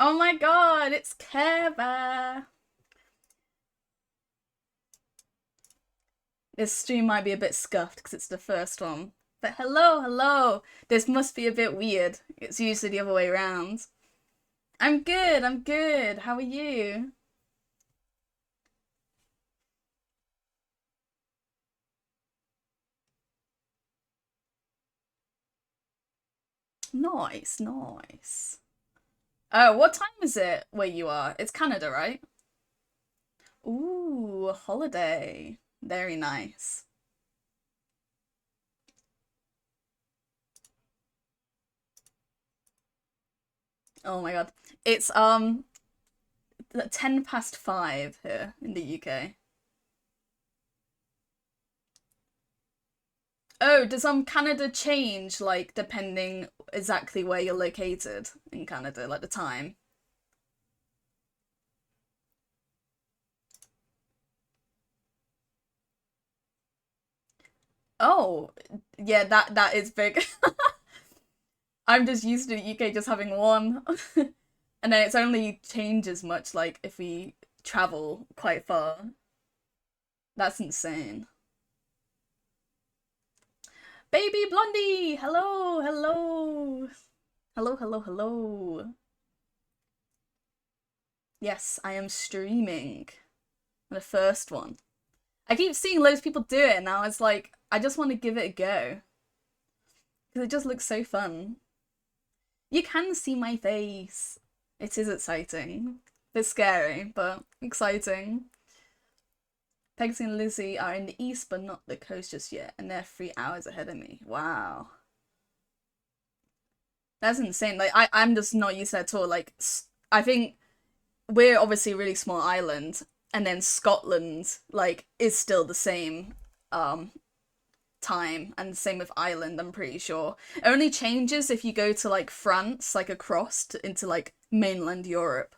Oh my god, it's Care Bear. This stream might be a bit scuffed because it's the first one. But hello, hello. This must be a bit weird. It's usually the other way around. I'm good, I'm good. How are you? Nice, nice. Oh, what time is it where you are? It's Canada, right? Ooh, a holiday. Very nice. Oh my god. It's 5:10 here in the UK. Oh, does Canada change like depending exactly where you're located in Canada, like the time? Oh, yeah, that is big. I'm just used to the UK just having one. And then it's only changes much like if we travel quite far. That's insane. Baby Blondie! Hello, hello. Hello, hello, hello. Yes, I am streaming. The first one. I keep seeing loads of people do it now. It's like, I just want to give it a go. Because it just looks so fun. You can see my face. It is exciting. Bit scary, but exciting. Pegsy and Lizzie are in the east, but not the coast just yet, and they're 3 hours ahead of me. Wow. That's insane. Like, I'm just not used to that at all. Like, I think we're obviously a really small island, and then Scotland, like, is still the same, time, and same with Ireland, I'm pretty sure. It only changes if you go to, like, France, like, across into, like, mainland Europe.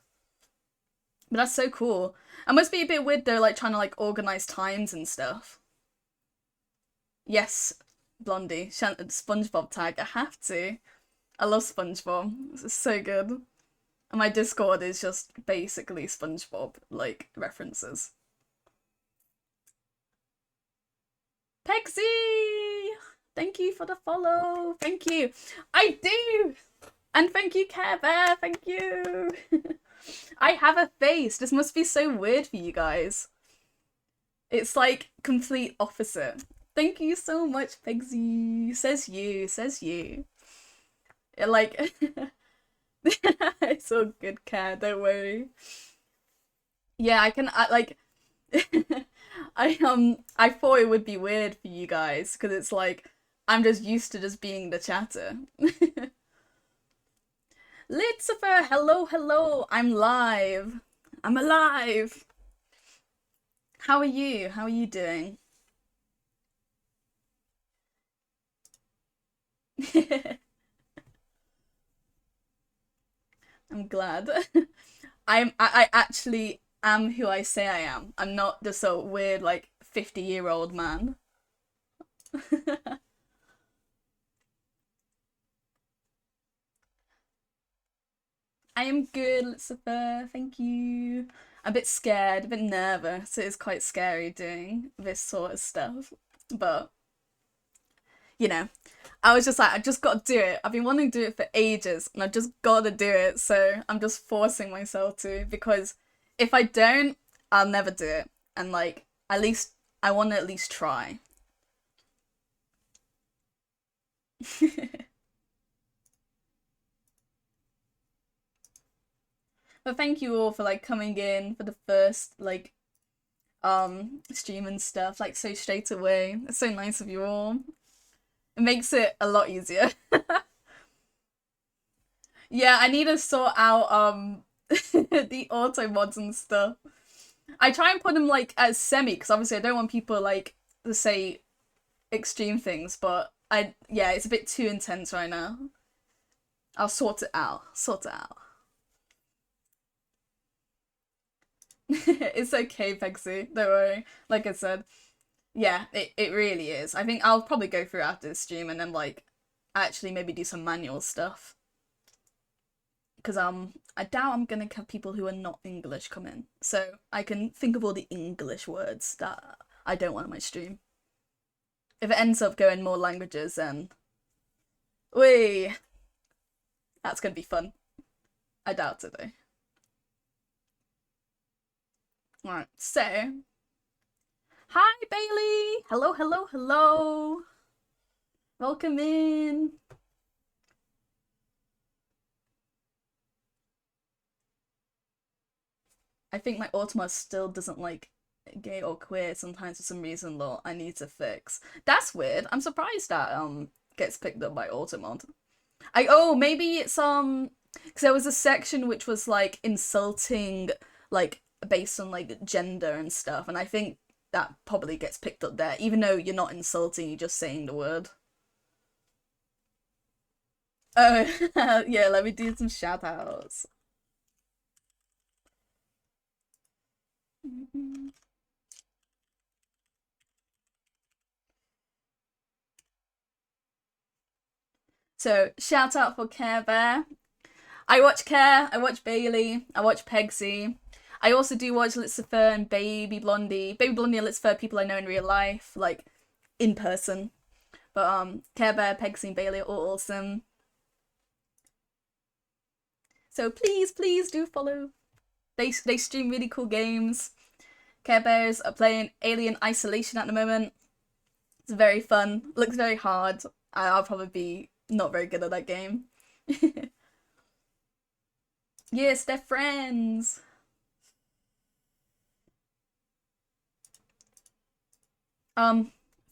But that's so cool. It must be a bit weird though, like trying to like organize times and stuff. Yes, Blondie, SpongeBob tag. I have to. I love SpongeBob. This is so good. And my Discord is just basically SpongeBob like references. Pexy! Thank you for the follow. Thank you. I do. And thank you, Care Bear. Thank you. I have a face. This must be so weird for you guys. It's like complete opposite. Thank you so much, Pegsy. Says you, says you. Like, it's all good, Care. Don't worry. Yeah, like, I thought it would be weird for you guys because it's like I'm just used to just being the chatter. Lucifer, hello, hello. I'm live. I'm alive. How are you? How are you doing? I'm glad. I actually am who I say I am. I'm not just a weird like 50-year-old man. I am good, Lucifer. Thank you. I'm a bit scared, a bit nervous. It is quite scary doing this sort of stuff. But, you know, I was just like, I just got to do it. I've been wanting to do it for ages and I've just got to do it. So I'm just forcing myself to because if I don't, I'll never do it. And like, at least I want to at least try. But thank you all for like coming in for the first like stream and stuff like so straight away. It's so nice of you all. It makes it a lot easier. Yeah, I need to sort out the auto mods and stuff. I try and put them like as semi because obviously I don't want people like to say extreme things, but yeah, it's a bit too intense right now. I'll sort it out. Sort it out. It's okay, Pexy. Don't worry. Like I said, yeah, it really is. I think I'll probably go through after this stream and then like actually maybe do some manual stuff. Because I doubt I'm gonna have people who are not English come in, so I can think of all the English words that I don't want on my stream. If it ends up going more languages, then wee, that's gonna be fun. I doubt it though. Alright, so hi Bailey! Hello, hello, hello! Welcome in! I think my Automa still doesn't like gay or queer sometimes for some reason though I need to fix. That's weird. I'm surprised that gets picked up by Automod. Maybe it's because there was a section which was like insulting like based on like gender and stuff, and I think that probably gets picked up there, even though you're not insulting, you're just saying the word. Oh yeah, let me do some shout outs. So shout out for Care Bear. I watch Care, I watch Bailey, I watch Pegsy. I also do watch Litzifer and Baby Blondie. Baby Blondie and Litzifer are people I know in real life, like in person. But Care Bear, Pegsy, and Bailey are all awesome. So please, please do follow. They stream really cool games. Care Bears are playing Alien Isolation at the moment. It's very fun. Looks very hard. I'll probably be not very good at that game. Yes, they're friends.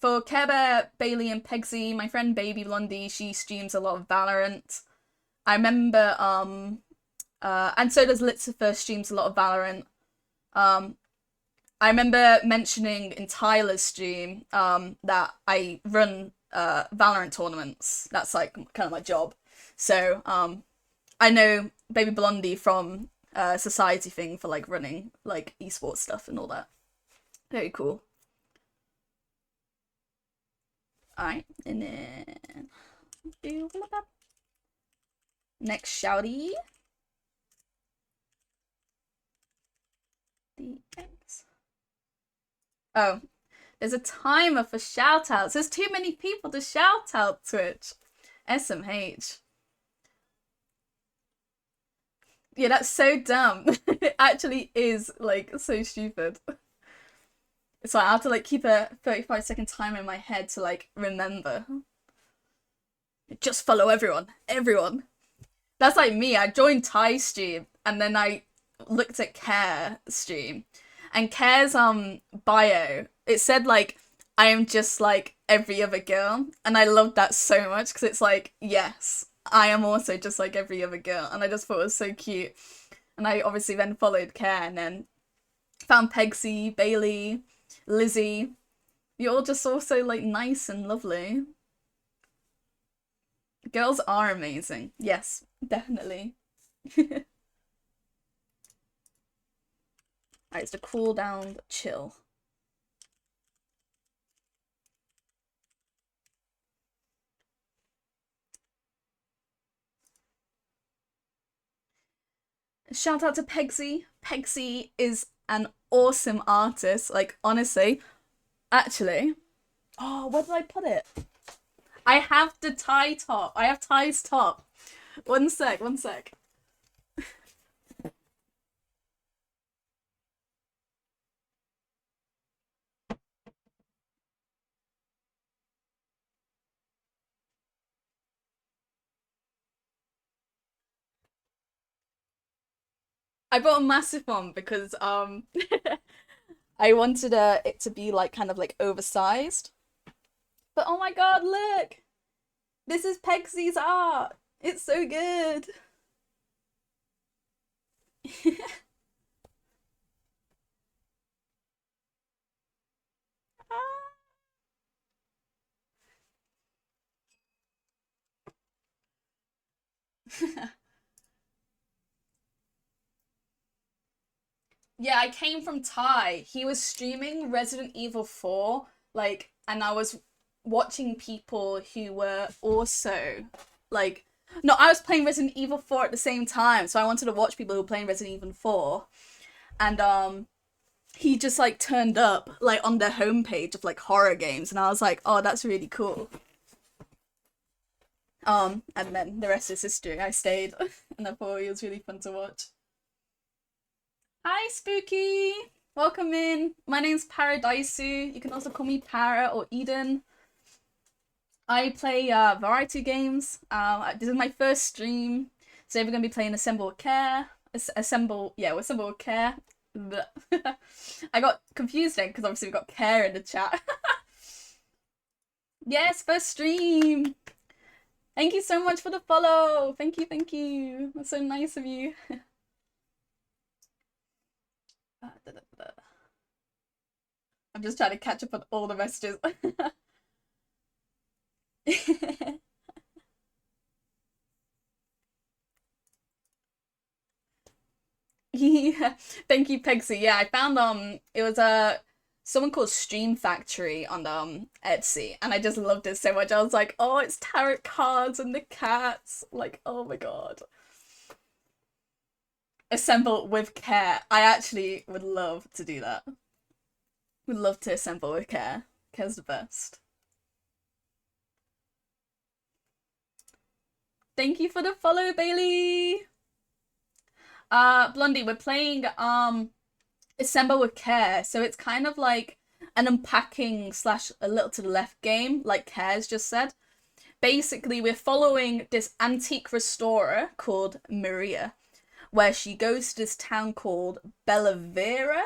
For Care Bear, Bailey, and Pegsy, my friend Baby Blondie, she streams a lot of Valorant. I remember, and so does Litzifer, streams a lot of Valorant. I remember mentioning in Tyler's stream, that I run, Valorant tournaments. That's like kind of my job. So, I know Baby Blondie from Society thing for like running like esports stuff and all that. Very cool. Alright, and then next shouty. The ends. Oh, there's a timer for shoutouts. There's too many people to shout out, Twitch. SMH. Yeah, that's so dumb. It actually is like so stupid. So I have to like keep a 35-second timer in my head to like remember. Just follow everyone. Everyone. That's like me. I joined Ty's stream and then I looked at Care stream. And Care's bio, it said like I am just like every other girl. And I loved that so much because it's like, yes, I am also just like every other girl. And I just thought it was so cute. And I obviously then followed Care and then found Pegsy, Bailey, Lizzie. You're all just also like nice and lovely. Girls are amazing. Yes, definitely. Alright, it's to cool down, chill. Shout out to Pegsy. Pegsy is an awesome artist. Like, honestly. Actually. Oh, where did I put it? I have the Ty top. I have Ty's top. One sec, one sec. I bought a massive one because I wanted it to be like kind of like oversized. But oh my god, look! This is Pegsy's art! It's so good! Yeah, I came from Ty. He was streaming Resident Evil 4, like, and I was watching people who were also, like, No, I was playing Resident Evil 4 at the same time, so I wanted to watch people who were playing Resident Evil 4. And he just like turned up like on their homepage of like horror games, and I was like, oh, that's really cool. And then the rest is history. I stayed, and I thought it was really fun to watch. Hi, Spooky! Welcome in. My name's Paradiseu. You can also call me Para or Eden. I play variety games. This is my first stream. Today we're going to be playing Assemble with Care. Assemble with Care. I got confused then because obviously we got Care in the chat. Yes, first stream. Thank you so much for the follow. Thank you, thank you. That's so nice of you. I'm just trying to catch up on all the messages. Yeah. Thank you, Pegsy. Yeah, I found it was someone called Stream Factory on Etsy, and I just loved it so much. I was like, oh, it's tarot cards and the cats. Like, oh my god. Assemble with Care. I actually would love to do that. Would love to assemble with Care. Care's the best. Thank you for the follow, Bailey. Blondie, we're playing Assemble with Care, so it's kind of like an unpacking slash a little to the left game, like Care's just said. Basically, we're following this antique restorer called Maria, where she goes to this town called Bellavera,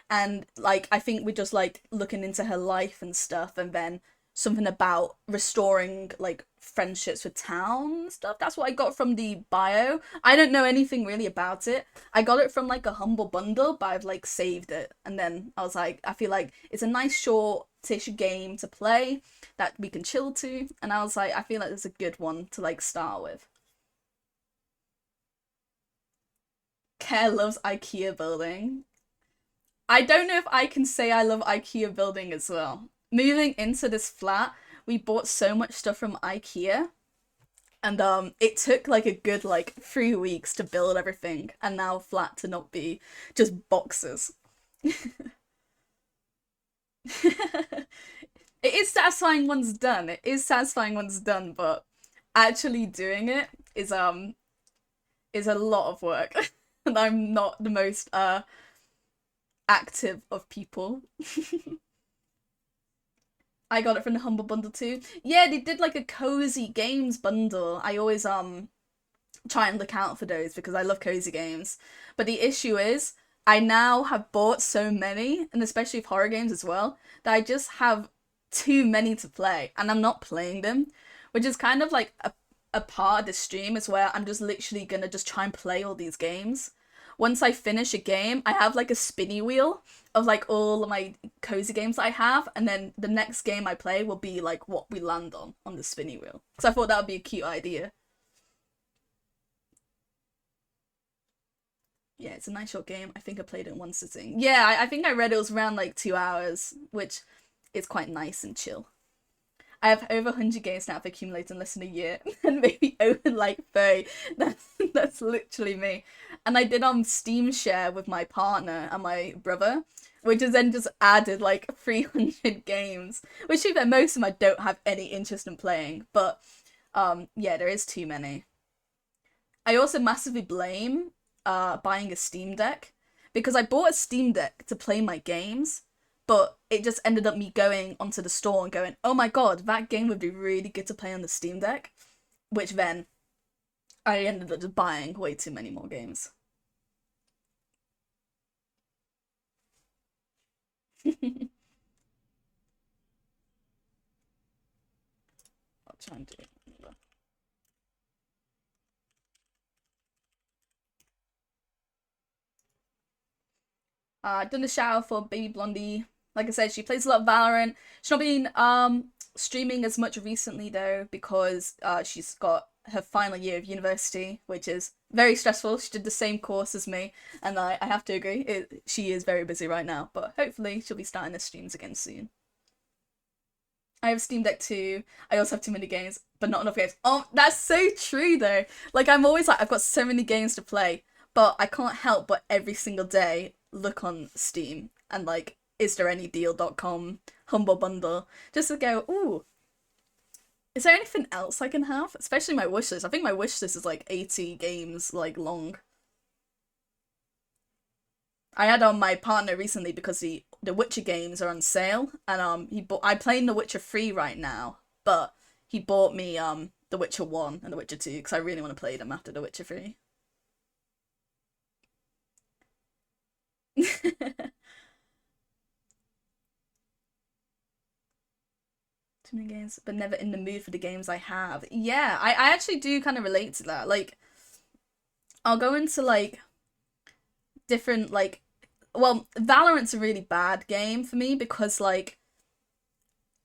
and like I think we're just like looking into her life and stuff, and then something about restoring like friendships with town and stuff. That's what I got from the bio. I don't know anything really about it. I got it from like a humble bundle, but I've like saved it, and then I was like, I feel like it's a nice short-ish game to play that we can chill to, and I was like, I feel like it's a good one to like start with. Care loves IKEA building. I don't know if I can say I love IKEA building as well. Moving into this flat, we bought so much stuff from IKEA, and it took like a good like 3 weeks to build everything, and now flat to not be just boxes. It is satisfying once done. It is satisfying once done, but actually doing it is a lot of work. And I'm not the most active of people. I got it from the Humble Bundle too. Yeah, they did like a cozy games bundle. I always try and look out for those because I love cozy games. But the issue is I now have bought so many, and especially with horror games as well, that I just have too many to play, and I'm not playing them, which is kind of like a part of the stream is where I'm just literally gonna just try and play all these games. Once I finish a game, I have like a spinny wheel of like all of my cozy games that I have, and then the next game I play will be like what we land on the spinny wheel. So I thought that would be a cute idea. Yeah, it's a nice short game. I think I played it in one sitting. Yeah, I think I read it was around like 2 hours, which is quite nice and chill. I have over 100 games now I've accumulated in less than a year, and maybe over like 30. That's literally me. And I did on Steam share with my partner and my brother, which has then just added like 300 games, which most of them I don't have any interest in playing, but yeah, there is too many. I also massively blame buying a Steam Deck, because I bought a Steam Deck to play my games, but it just ended up me going onto the store and going, oh my god, that game would be really good to play on the Steam Deck, which then I ended up just buying way too many more games. I'll try and do it. Done a shout out for baby Blondie. Like I said, she plays a lot of Valorant. She's not been streaming as much recently though, because she's got her final year of university, which is very stressful. She did the same course as me, and I have to agree, she is very busy right now, but hopefully she'll be starting the streams again soon. I have Steam Deck too. I also have too many games, but not enough games. Oh, that's so true though. Like I'm always like, I've got so many games to play, but I can't help but every single day look on Steam and like, is there any deal.com, Humble Bundle, just to go, ooh, is there anything else I can have? Especially my wish list. I think my wish list is like 80 games like long. I had on my partner recently because the Witcher games are on sale, and I'm playing The Witcher 3 right now, but he bought me The Witcher 1 and The Witcher 2 because I really want to play them after The Witcher 3. Too many games, but never in the mood for the games I have. Yeah, I actually do kind of relate to that. Like, I'll go into like different like, well, Valorant's a really bad game for me because like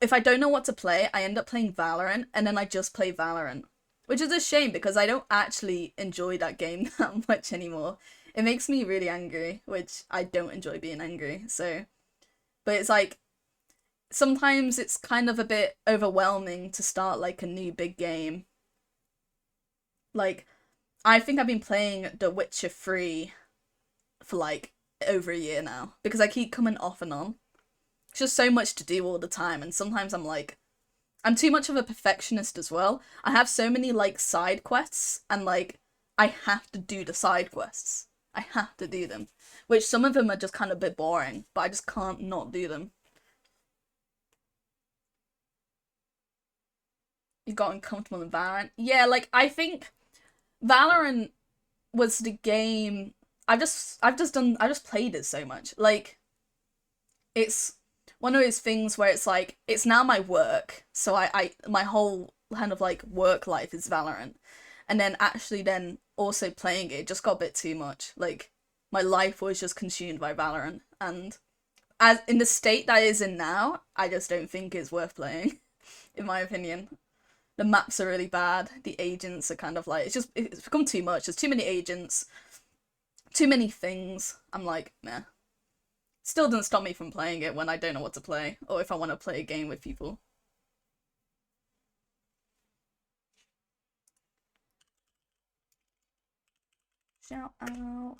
if I don't know what to play, I end up playing Valorant and then I just play Valorant, which is a shame because I don't actually enjoy that game that much anymore. It makes me really angry, which I don't enjoy being angry. So, but it's like sometimes it's kind of a bit overwhelming to start like a new big game. Like I think I've been playing The Witcher 3 for like over a year now because I keep coming off and on. It's just so much to do all the time, and sometimes I'm like, I'm too much of a perfectionist as well. I have so many like side quests, and like I have to do the side quests. I have to do them, which some of them are just kind of a bit boring, but I just can't not do them. You got uncomfortable in Valorant. Yeah, like I think Valorant was the game I just played it so much. Like it's one of those things where it's like it's now my work. So I my whole kind of like work life is Valorant. And then actually then also playing it just got a bit too much. Like my life was just consumed by Valorant, and as in the state that it is in now, I just don't think it's worth playing, in my opinion. The maps are really bad. The agents are kind of like it's become too much. There's too many agents, too many things. I'm like, meh. Still doesn't stop me from playing it when I don't know what to play, or if I want to play a game with people. Shout out.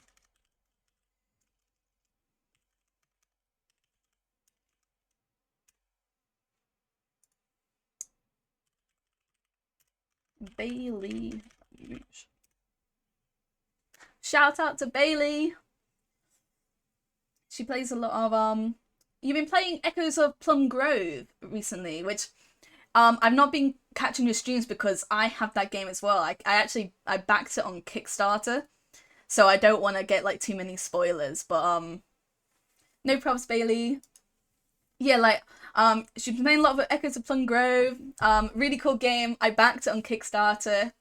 Bailey. Shout out to Bailey. She plays a lot of you've been playing Echoes of Plum Grove recently, which I've not been catching your streams because I have that game as well. I backed it on Kickstarter, so I don't want to get like too many spoilers, but no props, Bailey. Yeah, like she's been playing a lot of Echoes of Plum Grove. Really cool game. I backed it on Kickstarter.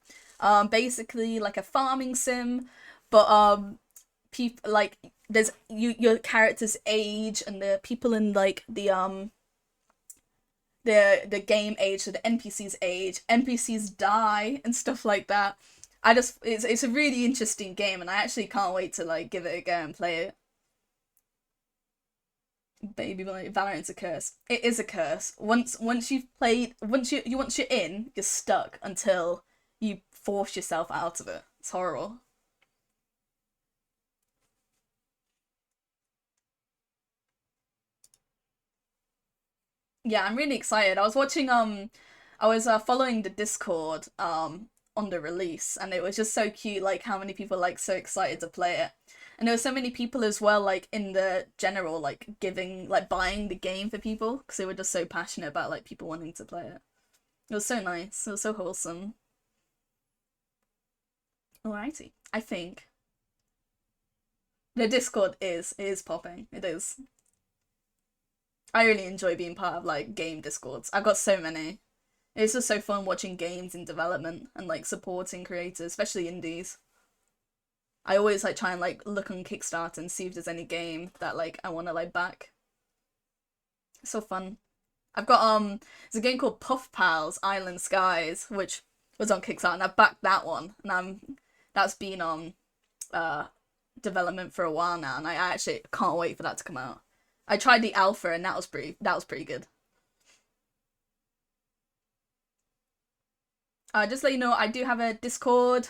Basically like a farming sim, but people like there's your character's age and the people in like the game age, so the NPC's age, NPCs die and stuff like that. It's a really interesting game, and I actually can't wait to like give it a go and play it. Baby, Valorant's a curse. It is a curse. Once you've played, once you're in, you're stuck until you force yourself out of it. It's horrible. Yeah, I'm really excited. I was following the Discord on the release, and it was just so cute like how many people like so excited to play it. And there were so many people as well like in the general like giving like buying the game for people because they were just so passionate about like people wanting to play it. It was so nice. It was so wholesome. Alrighty. I think the Discord is popping. It is. I really enjoy being part of like game discords. I've got so many. It's just so fun watching games in development and like supporting creators, especially indies. I always like try and like look on Kickstarter and see if there's any game that like I want to like back. It's so fun. I've got there's a game called Puff Pals Island Skies, which was on Kickstarter, and I've backed that one, and that's been on uh development for a while now, and I actually can't wait for that to come out. I tried the alpha, and that was pretty good. Just let you know, I do have a Discord.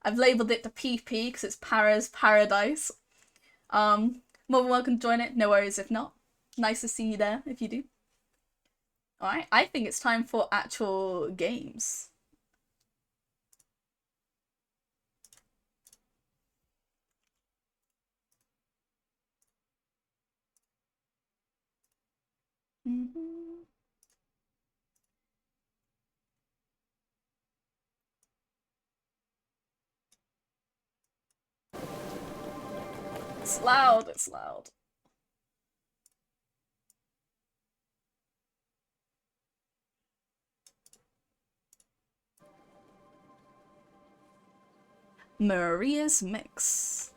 I've labeled it the PP because it's Para's Paradise. More than welcome to join it. No worries if not. Nice to see you there if you do. Alright, I think it's time for actual games. It's loud, it's loud. Maria's Mix.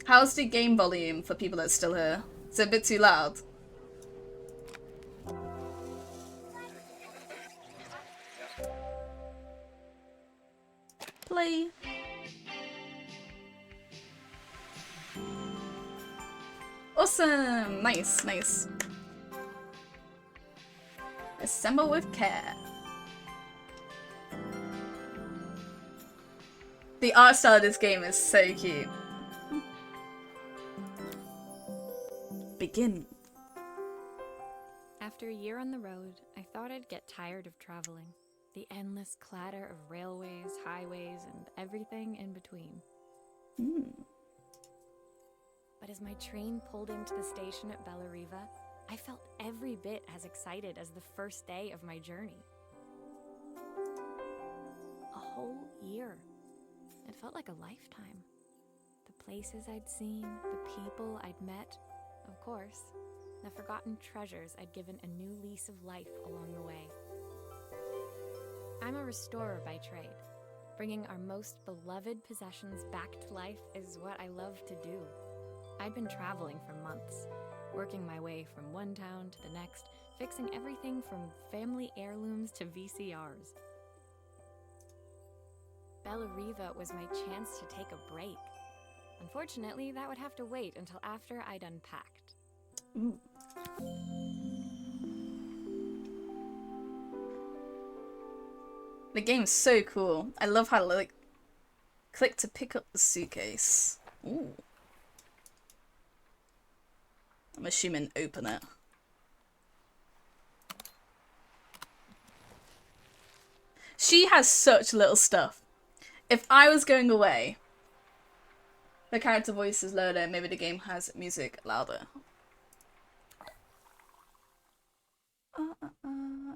How's the game volume for people that's still here? Is it a bit too loud? Play. Awesome! Nice, nice. Assemble with care. The art style of this game is so cute. Begin. After a year on the road, I thought I'd get tired of traveling. The endless clatter of railways, highways, and everything in between. But as my train pulled into the station at Bellariva, I felt every bit as excited as the first day of my journey. A whole year. It felt like a lifetime. The places I'd seen, the people I'd met, of course, the forgotten treasures I'd given a new lease of life along the way. I'm a restorer by trade. Bringing our most beloved possessions back to life is what I love to do. I'd been traveling for months, working my way from one town to the next, fixing everything from family heirlooms to VCRs. Bellariva was my chance to take a break. Unfortunately, that would have to wait until after I'd unpacked. Ooh. The game's so cool. I love how, like, click to pick up the suitcase. Ooh. I'm assuming open it. She has such little stuff. If I was going away, the character voice is louder, maybe the game has music louder.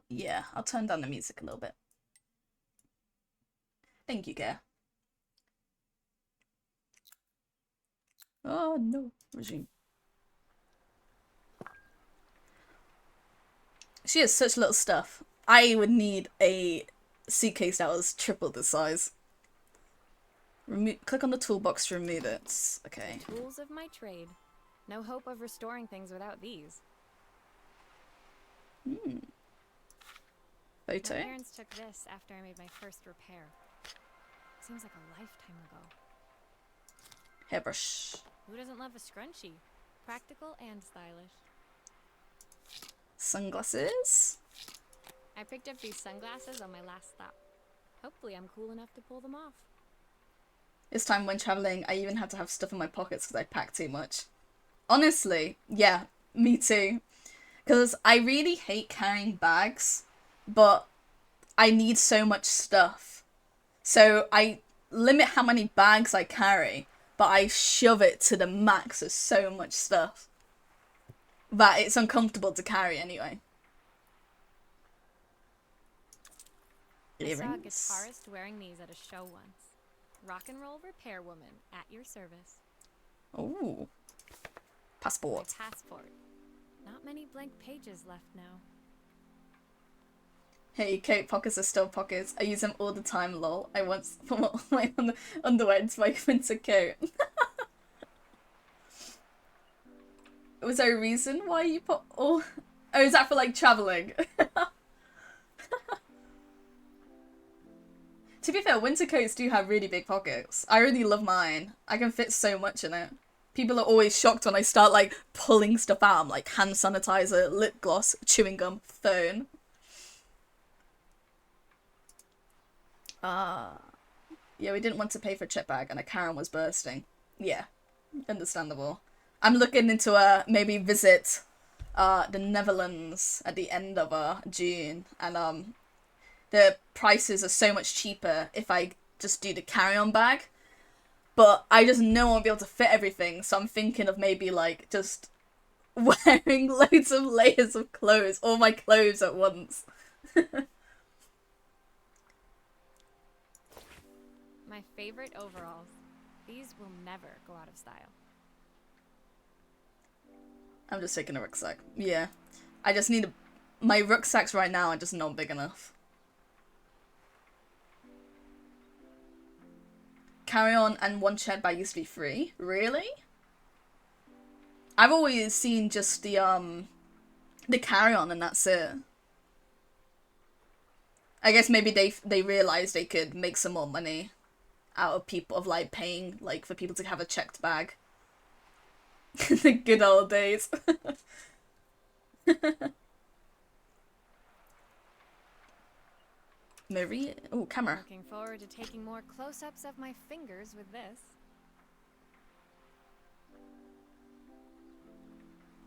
Yeah, I'll turn down the music a little bit. Thank you, Care. Oh no, resume. She has such little stuff. I would need a suitcase that was triple the size. Click on the toolbox to remove it. Okay. Tools of my trade. No hope of restoring things without these. Photo. My parents took this after I made my first repair. Seems like a lifetime ago. Hairbrush. Who doesn't love a scrunchie? Practical and stylish. Sunglasses. I picked up these sunglasses on my last stop. Hopefully I'm cool enough to pull them off. This time when traveling, I even had to have stuff in my pockets because I packed too much. Honestly, yeah, me too. Because I really hate carrying bags, but I need so much stuff. So I limit how many bags I carry, but I shove it to the max of so much stuff that it's uncomfortable to carry anyway. I saw a Earrings. guitarist wearing these at a show once. Rock and roll repair woman at your service. Ooh. My Passport. passport. Not many blank pages left now. Hey, coat pockets are still pockets. I use them all the time, lol. I once put all my underwear into my winter coat. Was there a reason why you put all... Oh, is that for, like, travelling? To be fair, winter coats do have really big pockets. I really love mine. I can fit so much in it. People are always shocked when I start, like, pulling stuff out. I'm like, hand sanitizer, lip gloss, chewing gum, phone. Yeah, we didn't want to pay for a chip bag and a Karen was bursting. Yeah, understandable. I'm looking into maybe visit the Netherlands at the end of June, and the prices are so much cheaper if I just do the carry-on bag. But I just know I won't be able to fit everything, so I'm thinking of maybe, like, just wearing loads of layers of clothes, all my clothes at once. My favorite overalls. These will never go out of style. I'm just taking a rucksack. Yeah. I just need my rucksacks right now are just not big enough. Carry on and one shed bag used to be free. Really? I've always seen just the carry on and that's it. I guess maybe they realized they could make some more money out of people, of like paying like for people to have a checked bag. The good old days. Maria, oh, camera. Looking forward to taking more close-ups of my fingers with this.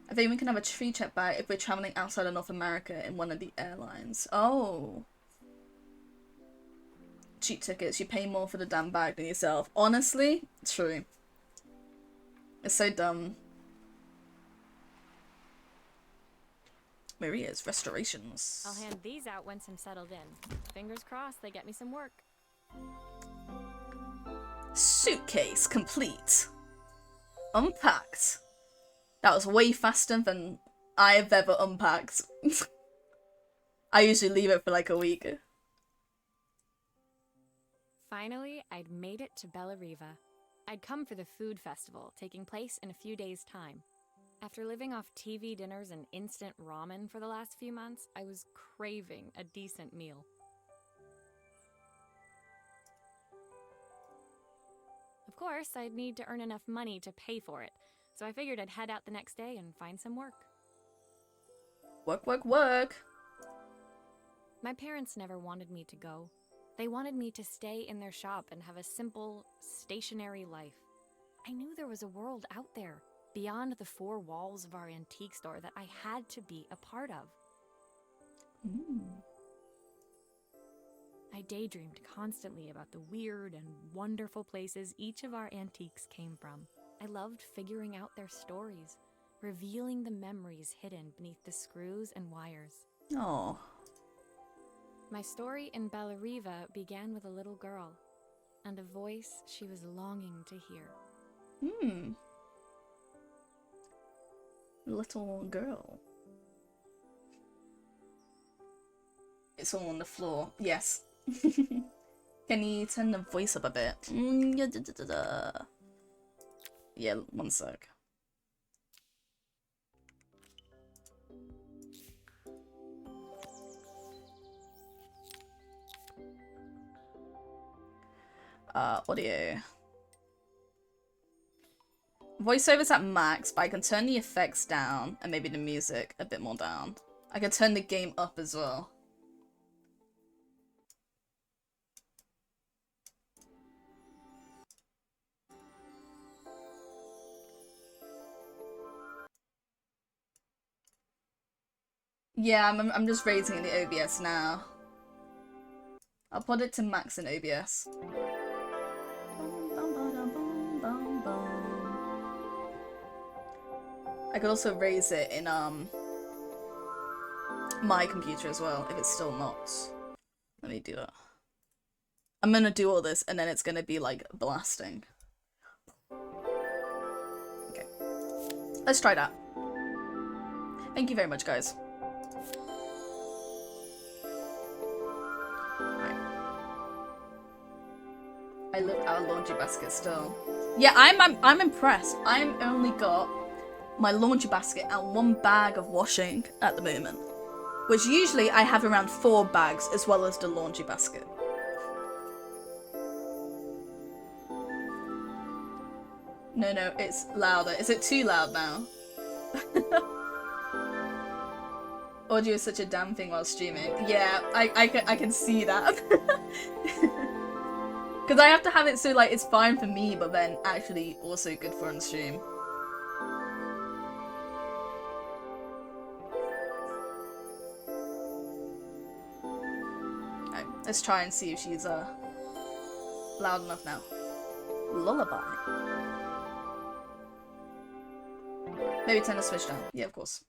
I think we can have a free check bag if we're traveling outside of North America in one of the airlines. Oh. Cheap tickets, you pay more for the damn bag than yourself. Honestly, true. It's so dumb. Maria's restorations. I'll hand these out once I'm settled in. Fingers crossed they get me some work. Suitcase complete. Unpacked. That was way faster than I've ever unpacked. I usually leave it for like a week. Finally, I'd made it to Bellariva. I'd come for the food festival, taking place in a few days' time. After living off TV dinners and instant ramen for the last few months, I was craving a decent meal. Of course, I'd need to earn enough money to pay for it, so I figured I'd head out the next day and find some work. Work, work, work. My parents never wanted me to go. They wanted me to stay in their shop and have a simple, stationary life. I knew there was a world out there, beyond the four walls of our antique store, that I had to be a part of. I daydreamed constantly about the weird and wonderful places each of our antiques came from. I loved figuring out their stories, revealing the memories hidden beneath the screws and wires. Oh. My story in Bellariva began with a little girl, and a voice she was longing to hear. Little girl. It's all on the floor. Yes. Can you turn the voice up a bit? Yeah, one sec. Audio. Voiceover's at max, but I can turn the effects down and maybe the music a bit more down. I can turn the game up as well. Yeah, I'm just raising the OBS now. I'll put it to max in OBS. I could also raise it in my computer as well, if it's still not. Let me do that. I'm gonna do all this and then it's gonna be like blasting. Okay. Let's try that. Thank you very much, guys. Alright. I live out of laundry basket still. Yeah, I'm impressed. I'm only got my laundry basket and one bag of washing at the moment, which usually I have around 4 bags as well as the laundry basket. No, no, it's louder. Is it too loud now? Audio is such a damn thing while streaming. Yeah, I can see that. Because I have to have it so like it's fine for me, but then actually also good for on stream. Alright, let's try and see if she's loud enough now. Lullaby. Maybe turn the switch down. Yeah, of course.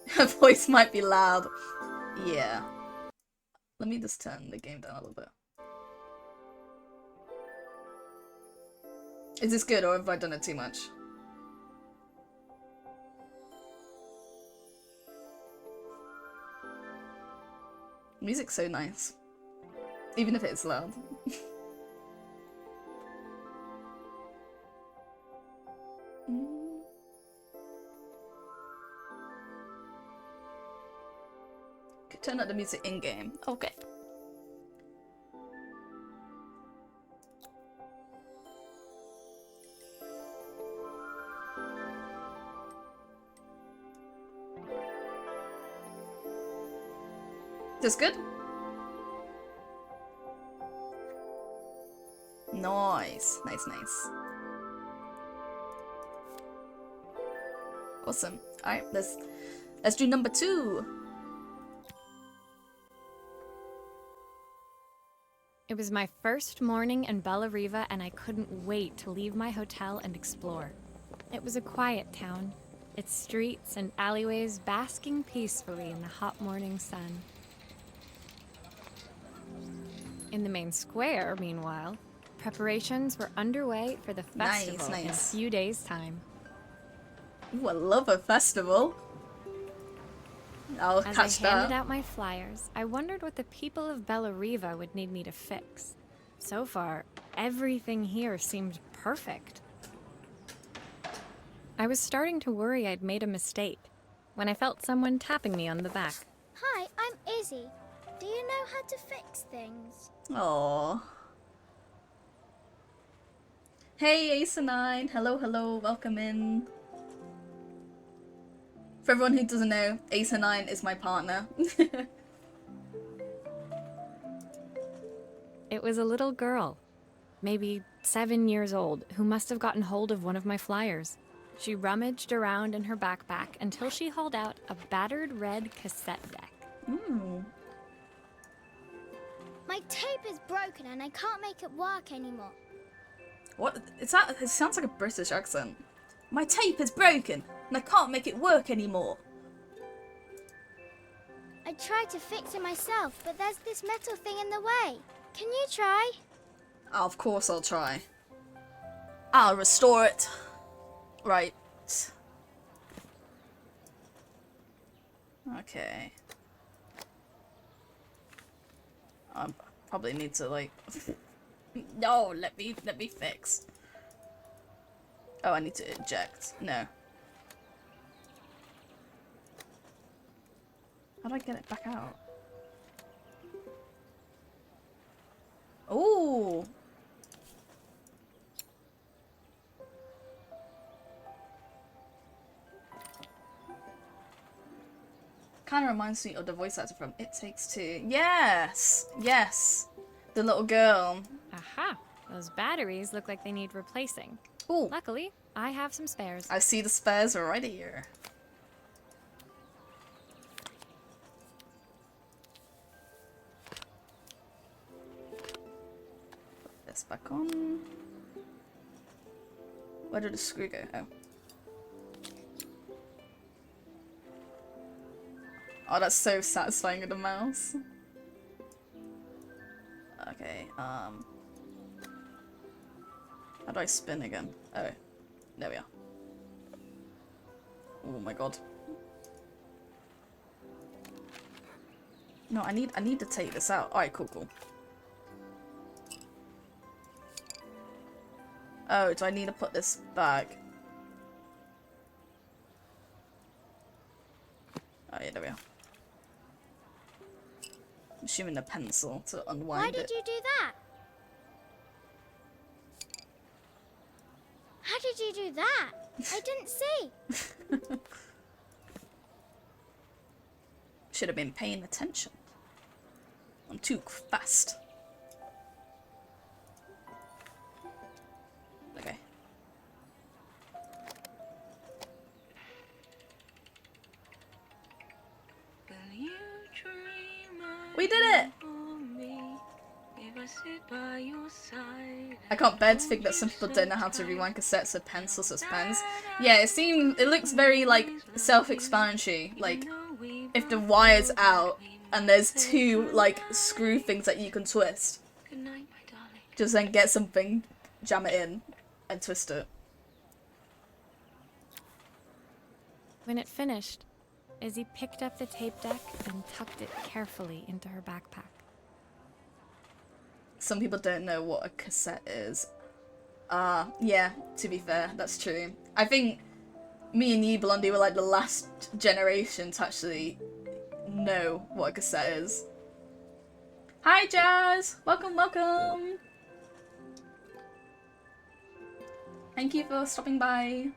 Her voice might be loud. Yeah. Let me just turn the game down a little bit. Is this good or have I done it too much? Music's so nice. Even if it's loud. Could turn up the music in-game. Okay. This good? Nice. Nice, nice. Awesome. Alright, let's do number 2. It was my first morning in Bella Riva, and I couldn't wait to leave my hotel and explore. It was a quiet town, its streets and alleyways basking peacefully in the hot morning sun. In the main square, meanwhile, preparations were underway for the festival in a few days' time. Ooh, I love a festival. I'll catch that. As I handed out my flyers, I wondered what the people of Bella Riva would need me to fix. So far, everything here seemed perfect. I was starting to worry I'd made a mistake when I felt someone tapping me on the back. Hi, I'm Izzy. Do you know how to fix things? Aww. Hey, Ace9. Hello, hello. Welcome in. For everyone who doesn't know, Ace9 is my partner. It was a little girl, maybe 7 years old, who must have gotten hold of one of my flyers. She rummaged around in her backpack until she hauled out a battered red cassette deck. My tape is broken and I can't make it work anymore. What? It sounds like a British accent. My tape is broken and I can't make it work anymore. I tried to fix it myself, but there's this metal thing in the way. Can you try? Oh, of course I'll try. I'll restore it. Right. Okay. I probably need to like. No, let me fix. Oh, I need to eject. No. How do I get it back out? Ooh. Kind of reminds me of the voice actor from It Takes Two. Yes! Yes! The little girl. Aha! Those batteries look like they need replacing. Ooh. Luckily, I have some spares. I see the spares right here. Put this back on. Where did the screw go? Oh. Oh, that's so satisfying with the mouse. Okay, how do I spin again? Oh, there we are. Oh my god. No, I need to take this out. Alright, cool, cool. Oh, do I need to put this back? Oh yeah, there we are. assuming a pencil to Why unwind did it. you do that? How did you do that? I didn't see. Should have been paying attention. I'm too fast. Okay. We did it! I can't bear to think that some people don't know how to rewind cassettes with pencils as pens. Yeah, it looks very, like, self-explanatory. Like, if the wire's out and there's two, like, screw things that you can twist, just then get something, jam it in, and twist it. When it finished, Izzy picked up the tape deck and tucked it carefully into her backpack. Some people don't know what a cassette is. Yeah, to be fair, that's true. I think me and you, Blondie, were like the last generation to actually know what a cassette is. Hi, Jazz! Welcome, welcome! Thank you for stopping by.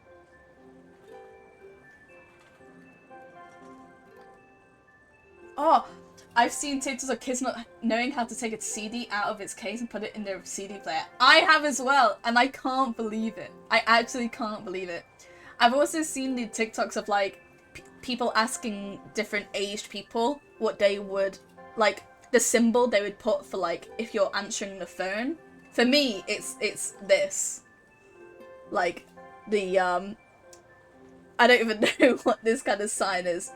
Oh, I've seen TikToks of kids not knowing how to take a CD out of its case and put it in their CD player. I have as well, and I can't believe it. I actually can't believe it. I've also seen the TikToks of like people asking different aged people what they would, like the symbol they would put for like if you're answering the phone. For me, it's this. Like the I don't even know what this kind of sign is.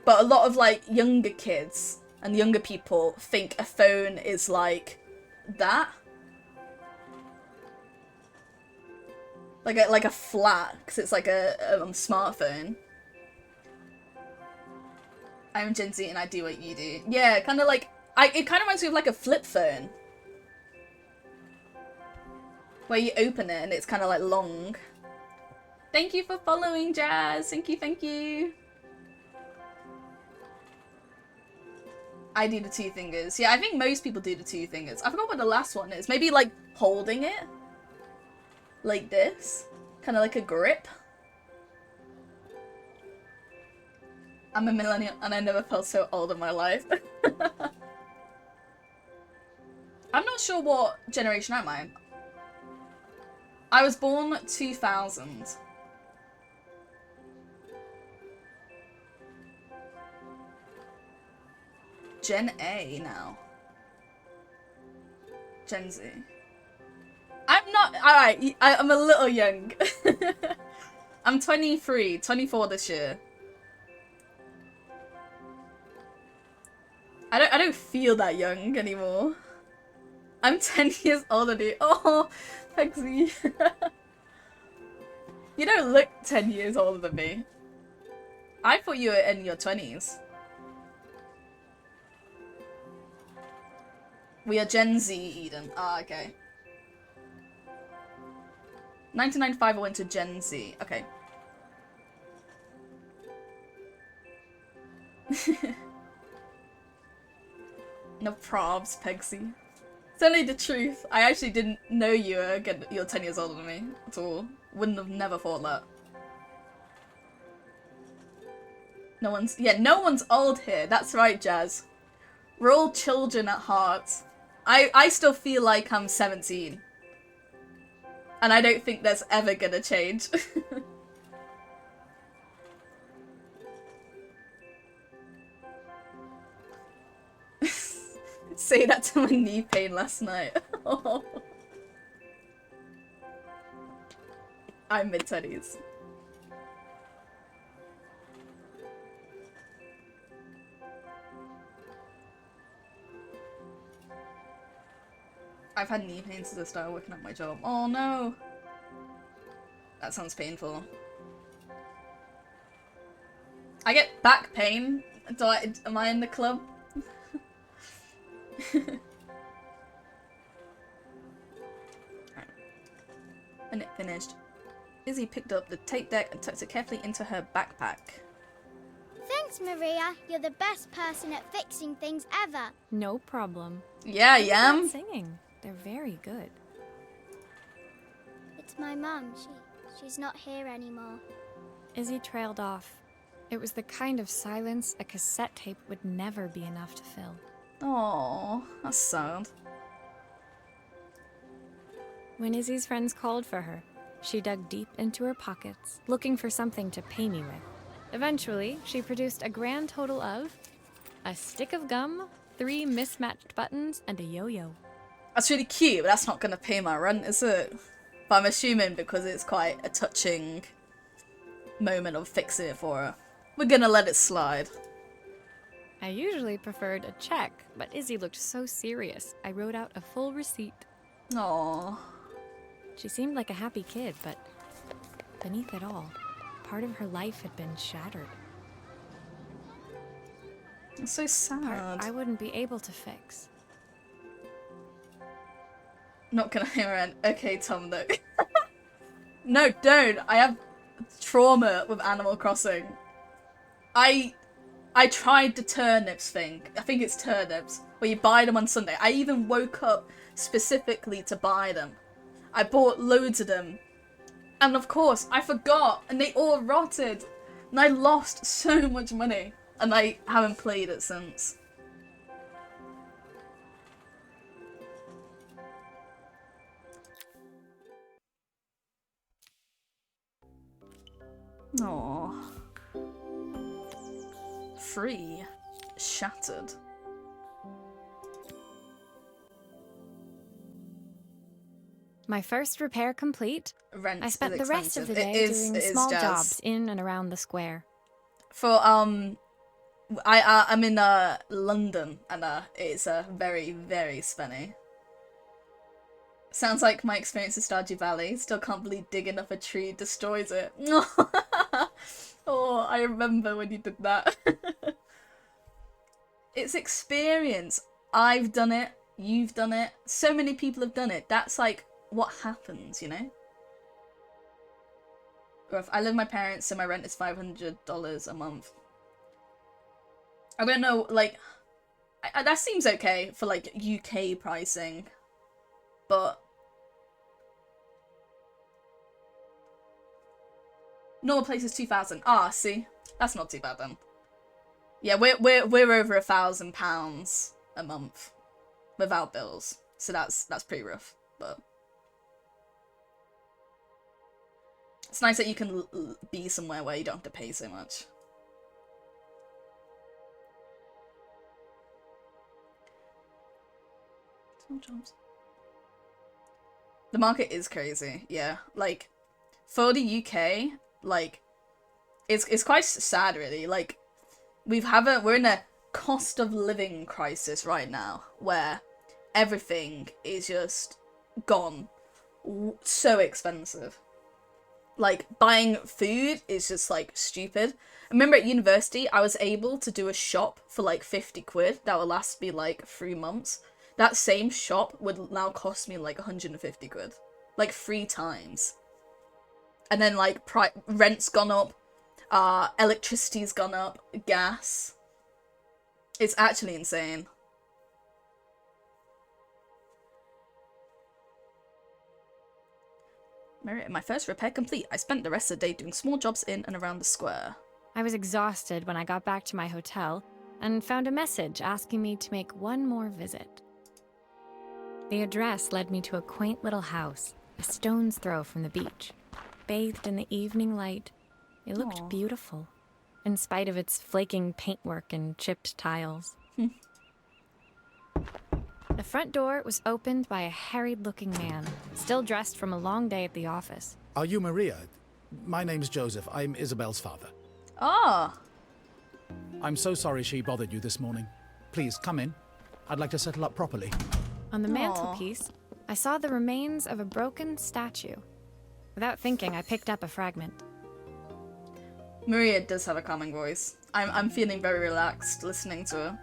But a lot of, like, younger kids and younger people think a phone is, like, that. Like a flat, because it's like a smartphone. I'm Gen Z and I do what you do. Yeah, kind of like, it kind of reminds me of, like, a flip phone. Where you open it and it's kind of, like, long. Thank you for following, Jazz. Thank you, thank you. I do the two fingers. Yeah, I think most people do the two fingers. I forgot what the last one is. Maybe like holding it. Like this. Kind of like a grip. I'm a millennial and I never felt so old in my life. I'm not sure what generation am I. I was born 2000. Gen A now. Gen Z. I'm not. Alright, I'm a little young. I'm 23, 24 this year. I don't feel that young anymore. I'm 10 years older than you. Oh, Pexy. You don't look 10 years older than me. I thought you were in your 20s. We are Gen Z, Eden. Ah, okay. 1995 I went to Gen Z. Okay. No probs, Pegsy. It's only the truth. I actually didn't know you're 10 years older than me at all. Wouldn't have never thought that. No one's old here. That's right, Jazz. We're all children at heart. I still feel like I'm 17. And I don't think that's ever gonna change. Say that to my knee pain last night. I'm mid-20s. I've had knee pain since I started working at my job. Oh no! That sounds painful. I get back pain. Am I in the club? When it finished, Izzy picked up the tape deck and tucked it carefully into her backpack. Thanks, Thanks, Maria. You're the best person at fixing things ever. No problem. Yeah, I Who's am. that singing? They're very good. It's my mum. She's not here anymore. Izzy trailed off. It was the kind of silence a cassette tape would never be enough to fill. Oh, that's sad. When Izzy's friends called for her, she dug deep into her pockets, looking for something to pay me with. Eventually, she produced a grand total of a stick of gum, 3 mismatched buttons, and a yo-yo. That's really cute, but that's not going to pay my rent, is it? But I'm assuming because it's quite a touching moment of fixing it for her, we're going to let it slide. I usually preferred a check, but Izzy looked so serious, I wrote out a full receipt. Aww. She seemed like a happy kid, but beneath it all, part of her life had been shattered. It's so sad. Part I wouldn't be able to fix. Not gonna hear it. Okay, Tom, though. No, don't. I have trauma with Animal Crossing. I tried the turnips thing. I think it's turnips, where you buy them on Sunday. I even woke up specifically to buy them. I bought loads of them. And of course, I forgot, and they all rotted. And I lost so much money. And I haven't played it since. Aww. Free. Shattered. My first repair complete, Rent I spent is the rest of the expensive. day It doing is small jazz. jobs in and around the square. For I'm in London, and it's very, very spenny. Sounds like my experience in Stardew Valley. Still can't believe digging up a tree destroys it. Oh, I remember when you did that. It's experience. I've done it. You've done it. So many people have done it. That's like what happens, you know? I live with my parents, so my rent is $500 a month. I don't know, like, that seems okay for, like, UK pricing, but normal place is 2,000. Ah, see, that's not too bad then. Yeah, we're over £1,000 a month without bills, so that's pretty rough, but it's nice that you can be somewhere where you don't have to pay so much. Jobs. The market is crazy, yeah. Like, for the UK, like, it's quite sad, really. Like, we're in a cost of living crisis right now, where everything is just gone. So expensive. Like, buying food is just, like, stupid. I remember at university, I was able to do a shop for, like, 50 quid. That would last me, like, 3 months. That same shop would now cost me, like, 150 quid. Like, 3 times. And then, like, rent's gone up. Electricity's gone up. Gas. It's actually insane. My first repair complete. I spent the rest of the day doing small jobs in and around the square. I was exhausted when I got back to my hotel and found a message asking me to make one more visit. The address led me to a quaint little house, a stone's throw from the beach. Bathed in the evening light, it looked Aww. beautiful, in spite of its flaking paintwork and chipped tiles. The front door was opened by a harried-looking man, still dressed from a long day at the office. Are you Maria? My name's Joseph. I'm Isabel's father. Ah! I'm so sorry she bothered you this morning. Please, come in. I'd like to settle up properly. On the mantelpiece, I saw the remains of a broken statue. Without thinking, I picked up a fragment. Maria does have a calming voice. I'm feeling very relaxed listening to her.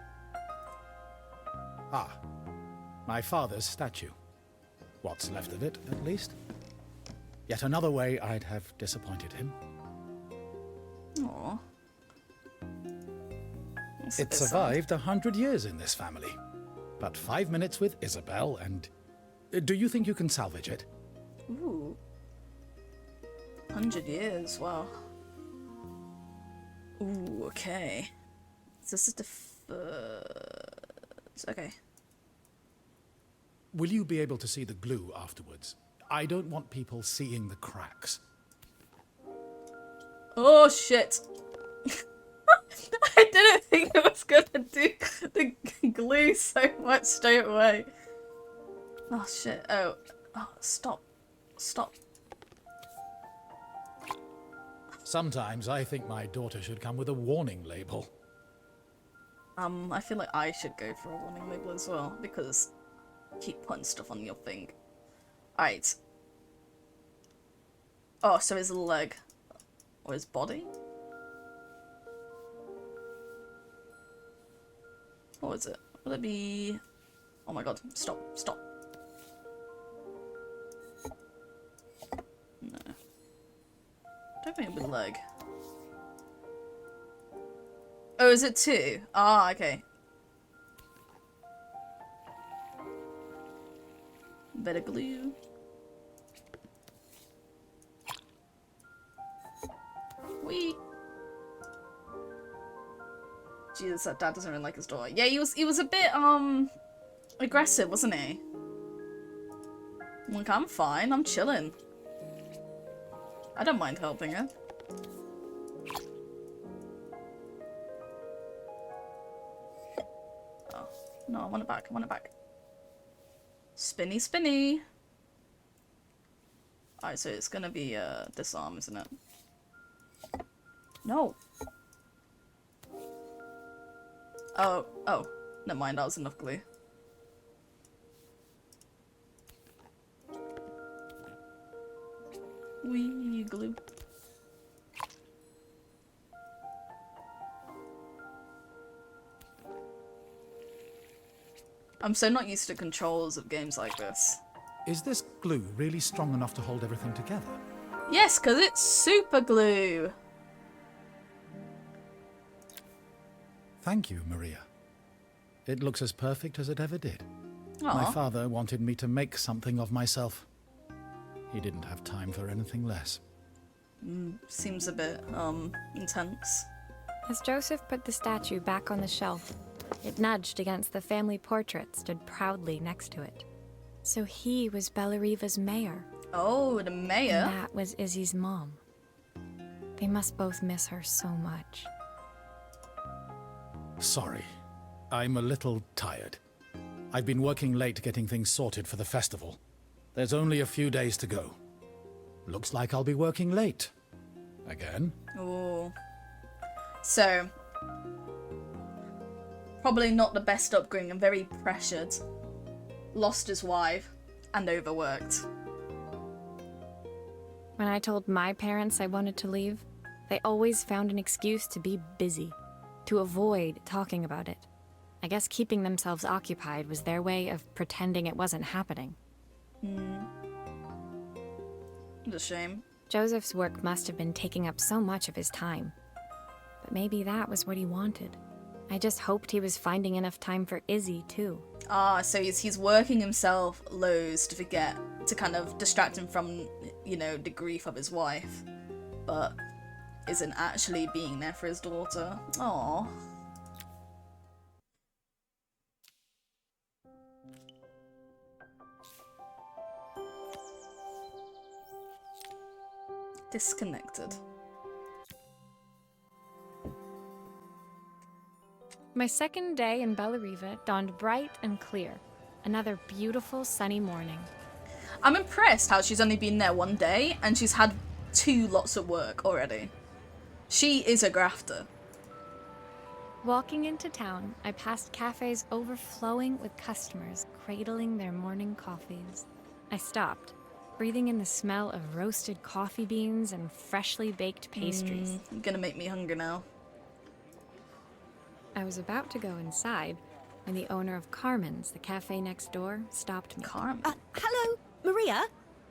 Ah, my father's statue. What's left of it, at least. Yet another way I'd have disappointed him. Aww. It's a It bit sad. survived 100 years in this family. But 5 minutes with Isabel and... Do you think you can salvage it? Ooh. 100 years, wow. Ooh, okay. So this is the first... Okay. Will you be able to see the glue afterwards? I don't want people seeing the cracks. Oh, shit. I didn't think it was gonna do the glue so much straight away. Oh, shit. Oh, stop. Stop. Sometimes I think my daughter should come with a warning label. I feel like I should go for a warning label as well, because keep putting stuff on your thing. Alright. Oh, so his leg. Or his body? What is it? Will it be... Oh my god, stop, stop. No. Don't think it'll be leg. Oh, is it 2? Ah, okay. Bit of glue. Whee! Jesus, that dad doesn't really like his daughter. Yeah, he was a bit aggressive, wasn't he? Like, I'm fine, I'm chilling. I don't mind helping her. Oh, no, I want it back, I want it back. Spinny, spinny. Alright, so it's gonna be disarm, isn't it? No. Oh, never mind, that was enough glue. Wee glue. I'm so not used to controls of games like this. Is this glue really strong enough to hold everything together? Yes, because it's super glue. Thank you, Maria. It looks as perfect as it ever did. Aw. My father wanted me to make something of myself. He didn't have time for anything less. Seems a bit, intense. As Joseph put the statue back on the shelf, it nudged against the family portrait stood proudly next to it. So he was Bellariva's mayor. Oh, the mayor? And that was Izzy's mom. They must both miss her so much. Sorry. I'm a little tired. I've been working late getting things sorted for the festival. There's only a few days to go. Looks like I'll be working late. Again. Ooh. So, probably not the best upbringing and very pressured. Lost his wife and overworked. When I told my parents I wanted to leave, they always found an excuse to be busy, to avoid talking about it. I guess keeping themselves occupied was their way of pretending it wasn't happening. It's a shame. Joseph's work must have been taking up so much of his time. But maybe that was what he wanted. I just hoped he was finding enough time for Izzy, too. Ah, so he's working himself loads to forget, to kind of distract him from, you know, the grief of his wife. But isn't actually being there for his daughter. Aww. Disconnected. My second day in Bellariva dawned bright and clear. Another beautiful sunny morning. I'm impressed how she's only been there one day and she's had 2 lots of work already. She is a grafter. Walking into town, I passed cafes overflowing with customers cradling their morning coffees. I stopped, breathing in the smell of roasted coffee beans and freshly baked pastries. You're gonna make me hungry now. I was about to go inside when the owner of Carmen's, the cafe next door, stopped me. Carmen. Hello, Maria?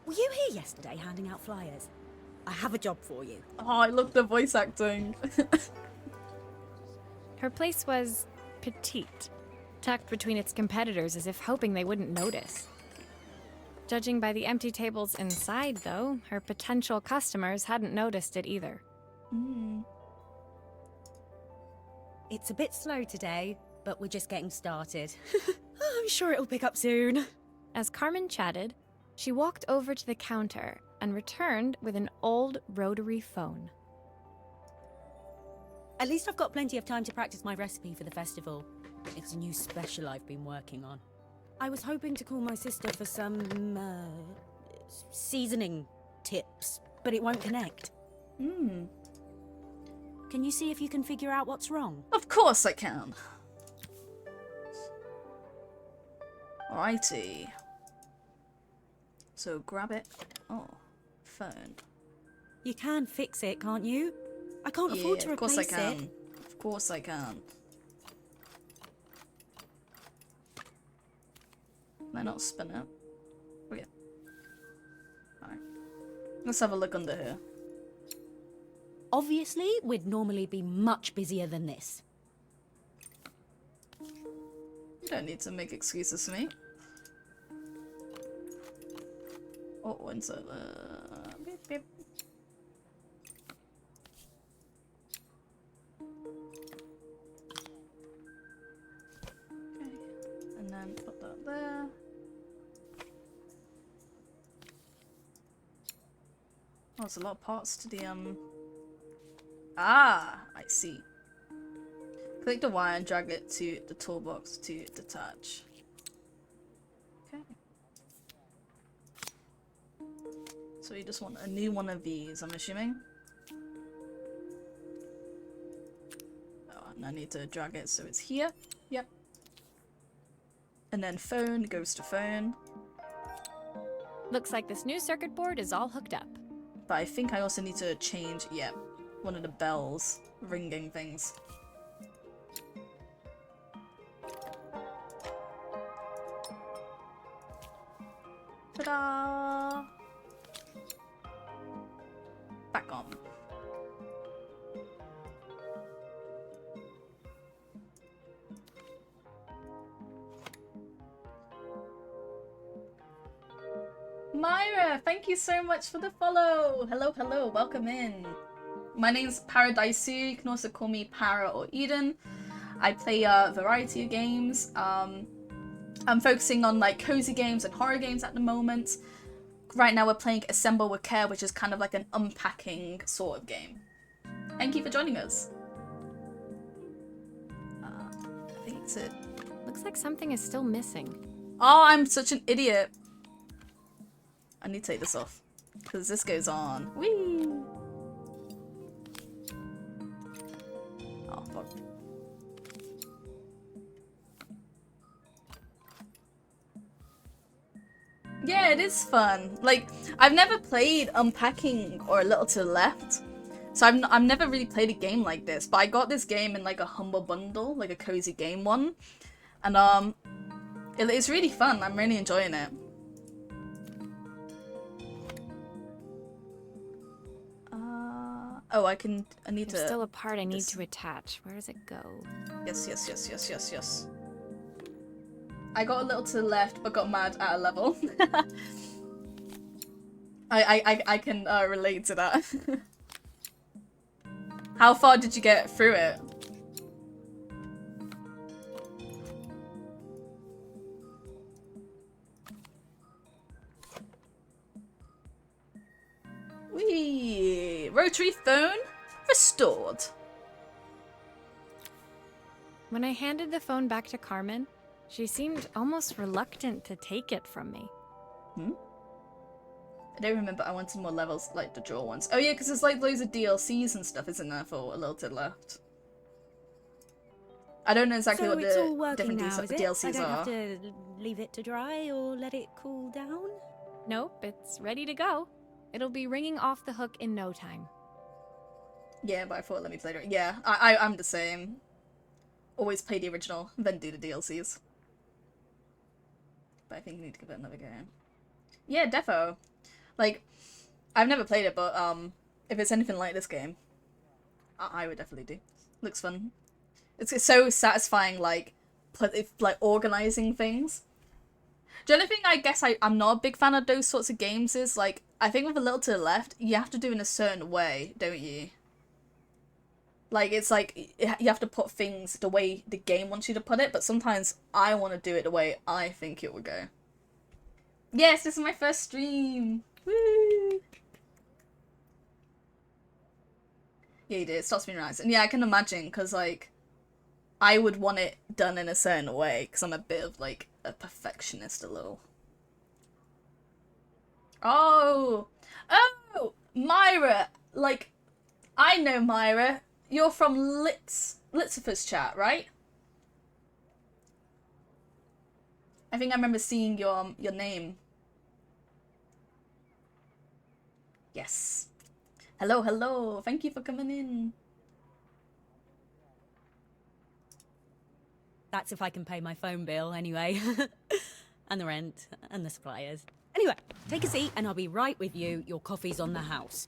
Were you here yesterday handing out flyers? I have a job for you. Oh, I love the voice acting. Her place was petite, tucked between its competitors as if hoping they wouldn't notice. Judging by the empty tables inside, though, her potential customers hadn't noticed it either. It's a bit slow today, but we're just getting started. I'm sure it'll pick up soon. As Carmen chatted, she walked over to the counter and returned with an old rotary phone. At least I've got plenty of time to practice my recipe for the festival. It's a new special I've been working on. I was hoping to call my sister for some, seasoning tips, but it won't connect. Can you see if you can figure out what's wrong? Of course I can. Alrighty. So grab it. Oh, phone. You can fix it, can't you? I can't afford to of course I replace can. it. Of course I can. Can I not spin it? Oh yeah. Alright. Let's have a look under here. Obviously, we'd normally be much busier than this. You don't need to make excuses for me. Oh, insert beep, beep. Okay. And then put that there. Oh, there's a lot of parts to the Ah, I see. Click the wire and drag it to the toolbox to detach. Okay. So you just want a new one of these, I'm assuming. Oh, and I need to drag it so it's here. Yep. And then phone goes to phone. Looks like this new circuit board is all hooked up. But I think I also need to change, yep, one of the bells ringing things. Ta-da! Back on. Myra, thank you so much for the follow. Hello, hello, welcome in. My name's Paradise. You can also call me Para or Eden. I play a variety of games. I'm focusing on like cozy games and horror games at the moment. Right now we're playing Assemble with Care, which is kind of like an unpacking sort of game. Thank you for joining us. I think it's it. Looks like something is still missing. Oh, I'm such an idiot. I need to take this off because this goes on. Whee! Oh, fuck. Yeah, it is fun. Like, I've never played Unpacking or A Little to the Left. So I've never really played a game like this. But I got this game in like a humble bundle, like a cozy game one. And it's really fun. I'm really enjoying it. Oh, I need There's to... still a part I need to attach. Where does it go? Yes. I got a little to the left, but got mad at a level. I can relate to that. How far did you get through it? Whee! Rotary phone restored. When I handed the phone back to Carmen, she seemed almost reluctant to take it from me. I don't remember. I wanted more levels like the draw ones. Oh yeah, because there's like loads of DLCs and stuff, isn't there, for A Little to the Left? I don't know exactly what it's all the working different now, is it? DLCs I don't are. have to leave it to dry or let it cool down? Nope, it's ready to go. It'll be ringing off the hook in no time. Yeah, but I thought let me play it. Yeah, I'm the same. Always play the original, then do the DLCs. But I think I need to give it another go. Yeah, defo. Like, I've never played it, but if it's anything like this game, I would definitely do. Looks fun. It's so satisfying, like, organizing things. The only thing I guess I'm not a big fan of those sorts of games is, like, I think with A Little to the Left, you have to do it in a certain way, don't you? Like, it's like, you have to put things the way the game wants you to put it, but sometimes I want to do it the way I think it would go. Yes, this is my first stream! Woo! Yeah, you did. It stops being nice. And yeah, I can imagine, because, like, I would want it done in a certain way, because I'm a bit of, like, a perfectionist a little. Oh! Oh! Myra! Like, I know Myra. You're from Litzifer's chat, right? I think I remember seeing your name. Yes. Hello, hello. Thank you for coming in. That's if I can pay my phone bill, anyway. And the rent, and the suppliers. Anyway, take a seat and I'll be right with you. Your coffee's on the house.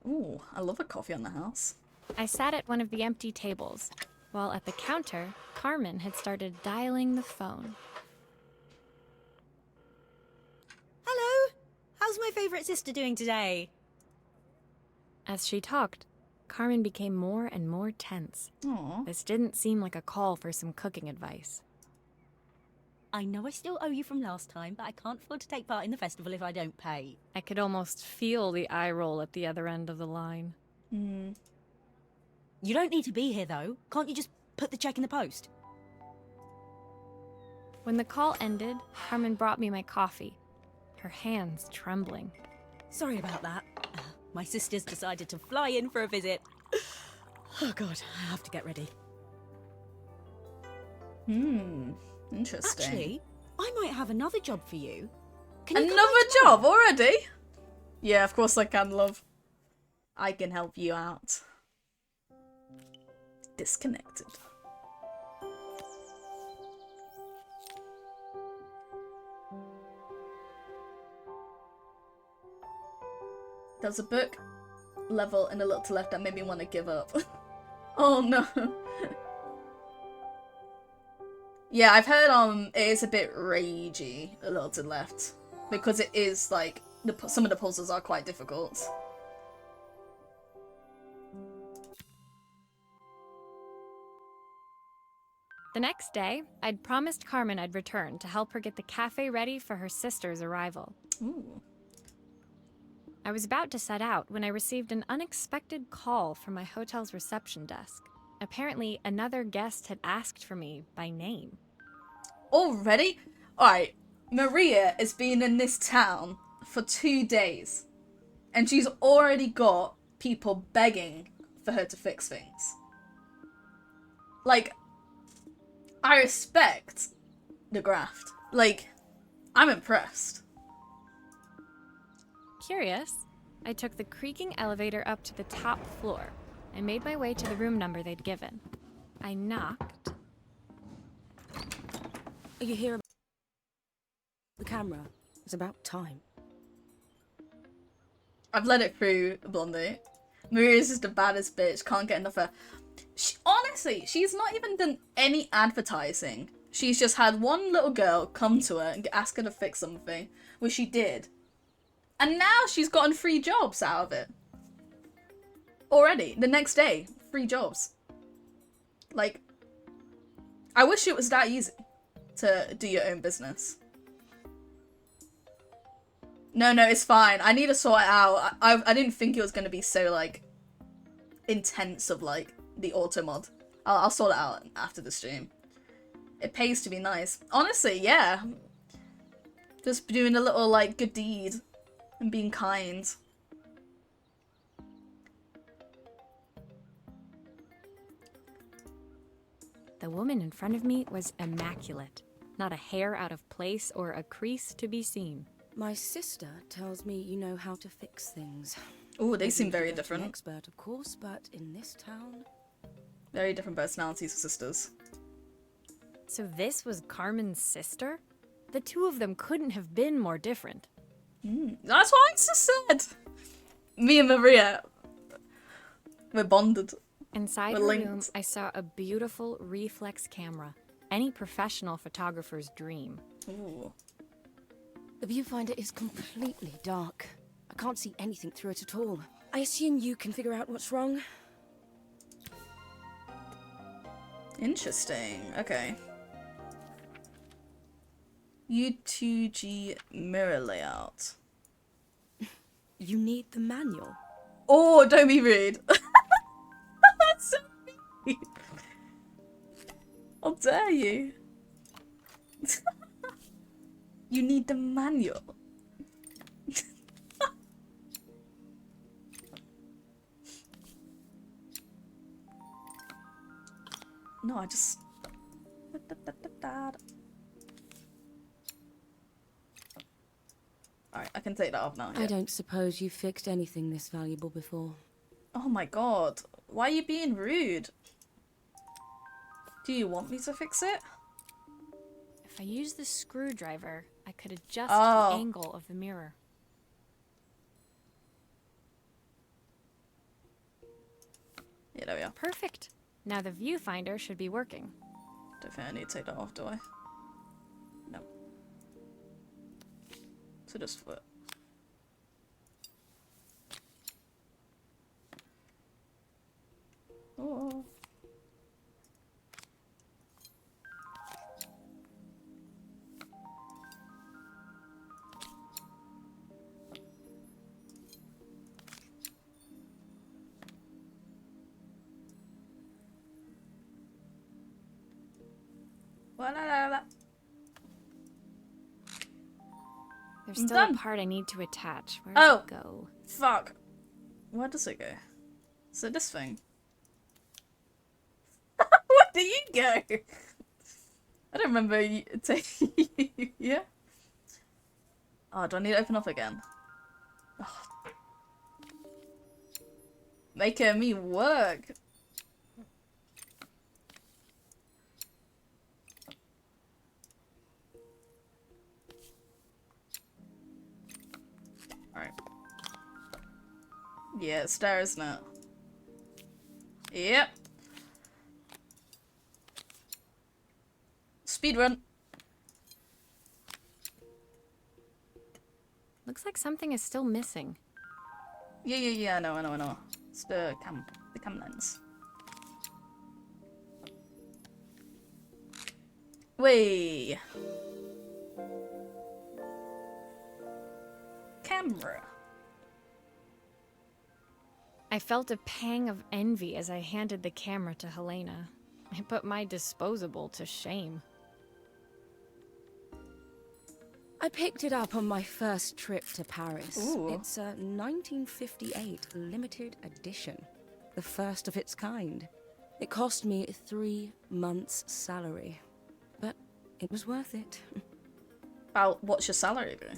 Ooh, I love a coffee on the house. I sat at one of the empty tables, while at the counter, Carmen had started dialing the phone. Hello! How's my favourite sister doing today? As she talked, Carmen became more and more tense. Aww. This didn't seem like a call for some cooking advice. I know I still owe you from last time, but I can't afford to take part in the festival if I don't pay. I could almost feel the eye roll at the other end of the line. You don't need to be here, though. Can't you just put the check in the post? When the call ended, Carmen brought me my coffee, her hands trembling. Sorry about that. My sister's decided to fly in for a visit. Oh god, I have to get ready. Interesting. Actually, I might have another job for you. Can you come Another by tomorrow? job already? Yeah, of course I can, love. I can help you out. Disconnected. There's a book level in A Little to Left that made me want to give up. Oh no. Yeah, I've heard it is a bit ragey, A Little to the Left, because it is like some of the puzzles are quite difficult. The next day, I'd promised Carmen I'd return to help her get the cafe ready for her sister's arrival. Ooh. I was about to set out when I received an unexpected call from my hotel's reception desk. Apparently, another guest had asked for me by name. Already? Alright, Maria has been in this town for 2 days, and she's already got people begging for her to fix things. Like, I respect the graft. Like, I'm impressed. Curious, I took the creaking elevator up to the top floor and made my way to the room number they'd given. I knocked. Are you here about the camera? It's about time. I've let it through, Blondie. Maria's just the baddest bitch, can't get enough of her. Honestly, she's not even done any advertising. She's just had one little girl come to her and ask her to fix something, which she did. And now she's gotten 3 jobs out of it. Already, the next day, 3 jobs. Like, I wish it was that easy to do your own business. No, it's fine. I need to sort it out. I didn't think it was going to be so, like, intense of, like, the auto mod. I'll sort it out after the stream. It pays to be nice. Honestly, yeah. Just doing a little, like, good deed. And being kind. The woman in front of me was immaculate. Not a hair out of place or a crease to be seen. My sister tells me you know how to fix things. Ooh, they seem Maybe very you're an different. expert, of course, but in this town, Very different personalities for sisters. So this was Carmen's sister? The two of them couldn't have been more different. That's what I just said. Me and Maria, we're bonded. Inside We're her linked. room, I saw a beautiful reflex camera. Any professional photographer's dream. Ooh. The viewfinder is completely dark. I can't see anything through it at all. I assume you can figure out what's wrong. Interesting. Okay. U2G mirror layout. You need the manual. Oh, don't be rude. That's so mean. How dare you? You need the manual. No, I just... Alright, I can take that off now. I Yeah. don't suppose you've fixed anything this valuable before. Oh my god. Why are you being rude? Do you want me to fix it? If I use the screwdriver, I could adjust Oh. the angle of the mirror. Yeah, there we are. Perfect. Now the viewfinder should be working. Don't think I need to take that off, do I? No. So just flip. Oh. La. There's I'm still done. a part I need to attach. Where Oh. does it go? Fuck. Where does it go? So this thing. Where do you go? I don't remember you taking yeah? Oh, do I need to open up again? Oh. Making me work. Alright. Yeah, it's there, isn't it? Yep. Speedrun. Looks like something is still missing. Yeah, I know. It's the cam lens. Wait. Camera. I felt a pang of envy as I handed the camera to Helena. I put my disposable to shame. I picked it up on my first trip to Paris. Ooh. It's a 1958 limited edition, the first of its kind. It cost me 3 months' salary, but it was worth it. About what's your salary, bro?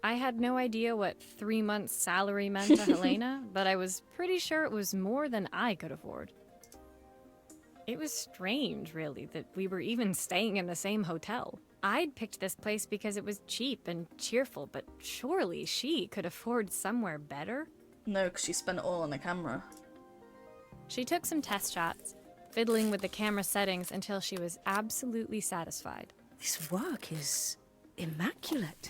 I had no idea what 3 months' salary meant to Helena, but I was pretty sure it was more than I could afford. It was strange, really, that we were even staying in the same hotel. I'd picked this place because it was cheap and cheerful, but surely she could afford somewhere better? No, because she spent it all on the camera. She took some test shots, fiddling with the camera settings until she was absolutely satisfied. This work is immaculate.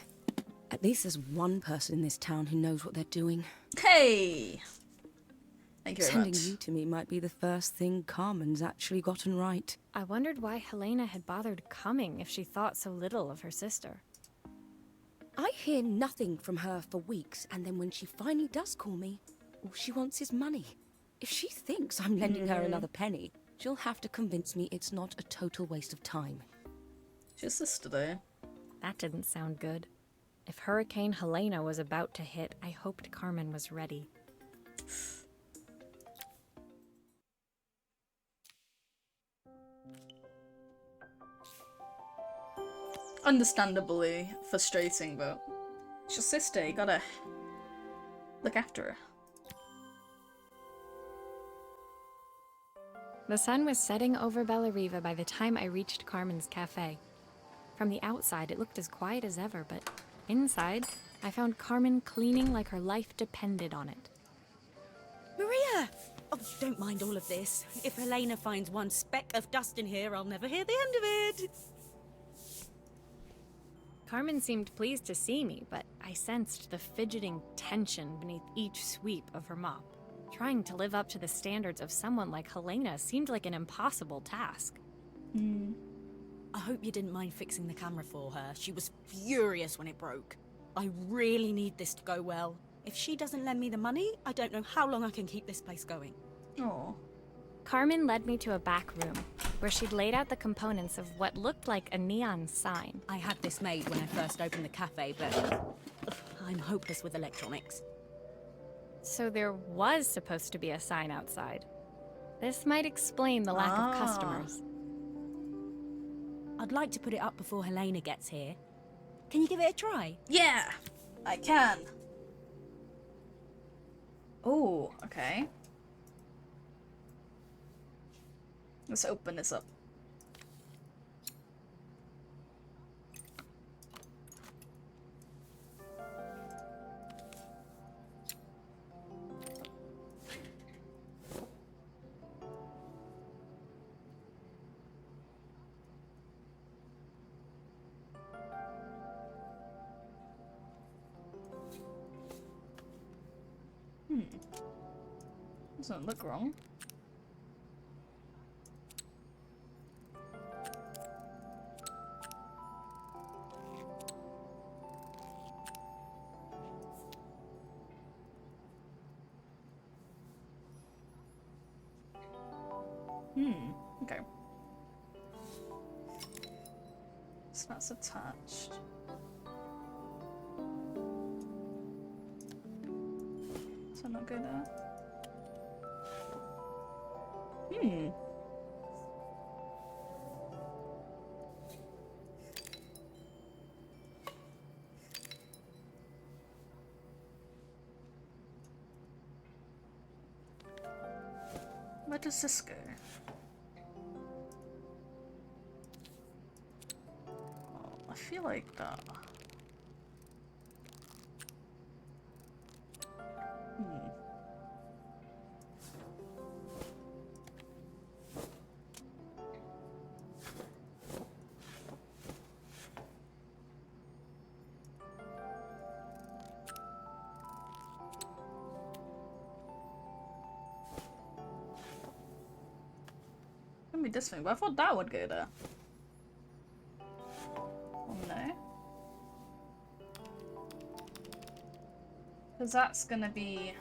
At least there's one person in this town who knows what they're doing. Hey! Thank you very Sending much. you to me might be the first thing Carmen's actually gotten right. I wondered why Helena had bothered coming if she thought so little of her sister. I hear nothing from her for weeks, and then when she finally does call me, all she wants is money. If she thinks I'm lending her another penny, she'll have to convince me it's not a total waste of time. It's your sister, though. That didn't sound good. If Hurricane Helena was about to hit, I hoped Carmen was ready. Understandably frustrating, but it's your sister. You gotta look after her. The sun was setting over Bellariva by the time I reached Carmen's cafe. From the outside, it looked as quiet as ever, but inside, I found Carmen cleaning like her life depended on it. Maria! Oh, don't mind all of this. If Helena finds one speck of dust in here, I'll never hear the end of it. Carmen seemed pleased to see me, but I sensed the fidgeting tension beneath each sweep of her mop. Trying to live up to the standards of someone like Helena seemed like an impossible task. I hope you didn't mind fixing the camera for her. She was furious when it broke. I really need this to go well. If she doesn't lend me the money, I don't know how long I can keep this place going. Oh. Carmen led me to a back room, where she'd laid out the components of what looked like a neon sign. I had this made when I first opened the cafe, but I'm hopeless with electronics. So there was supposed to be a sign outside. This might explain the lack of customers. I'd like to put it up before Helena gets here. Can you give it a try? Yeah, I can. Oh, okay. Let's open this up. Doesn't look wrong. Okay. So that's attached. So not go there. Where does this go? Oh, I feel like that. Be this thing, but I thought that would go there. Oh no. Because that's gonna be...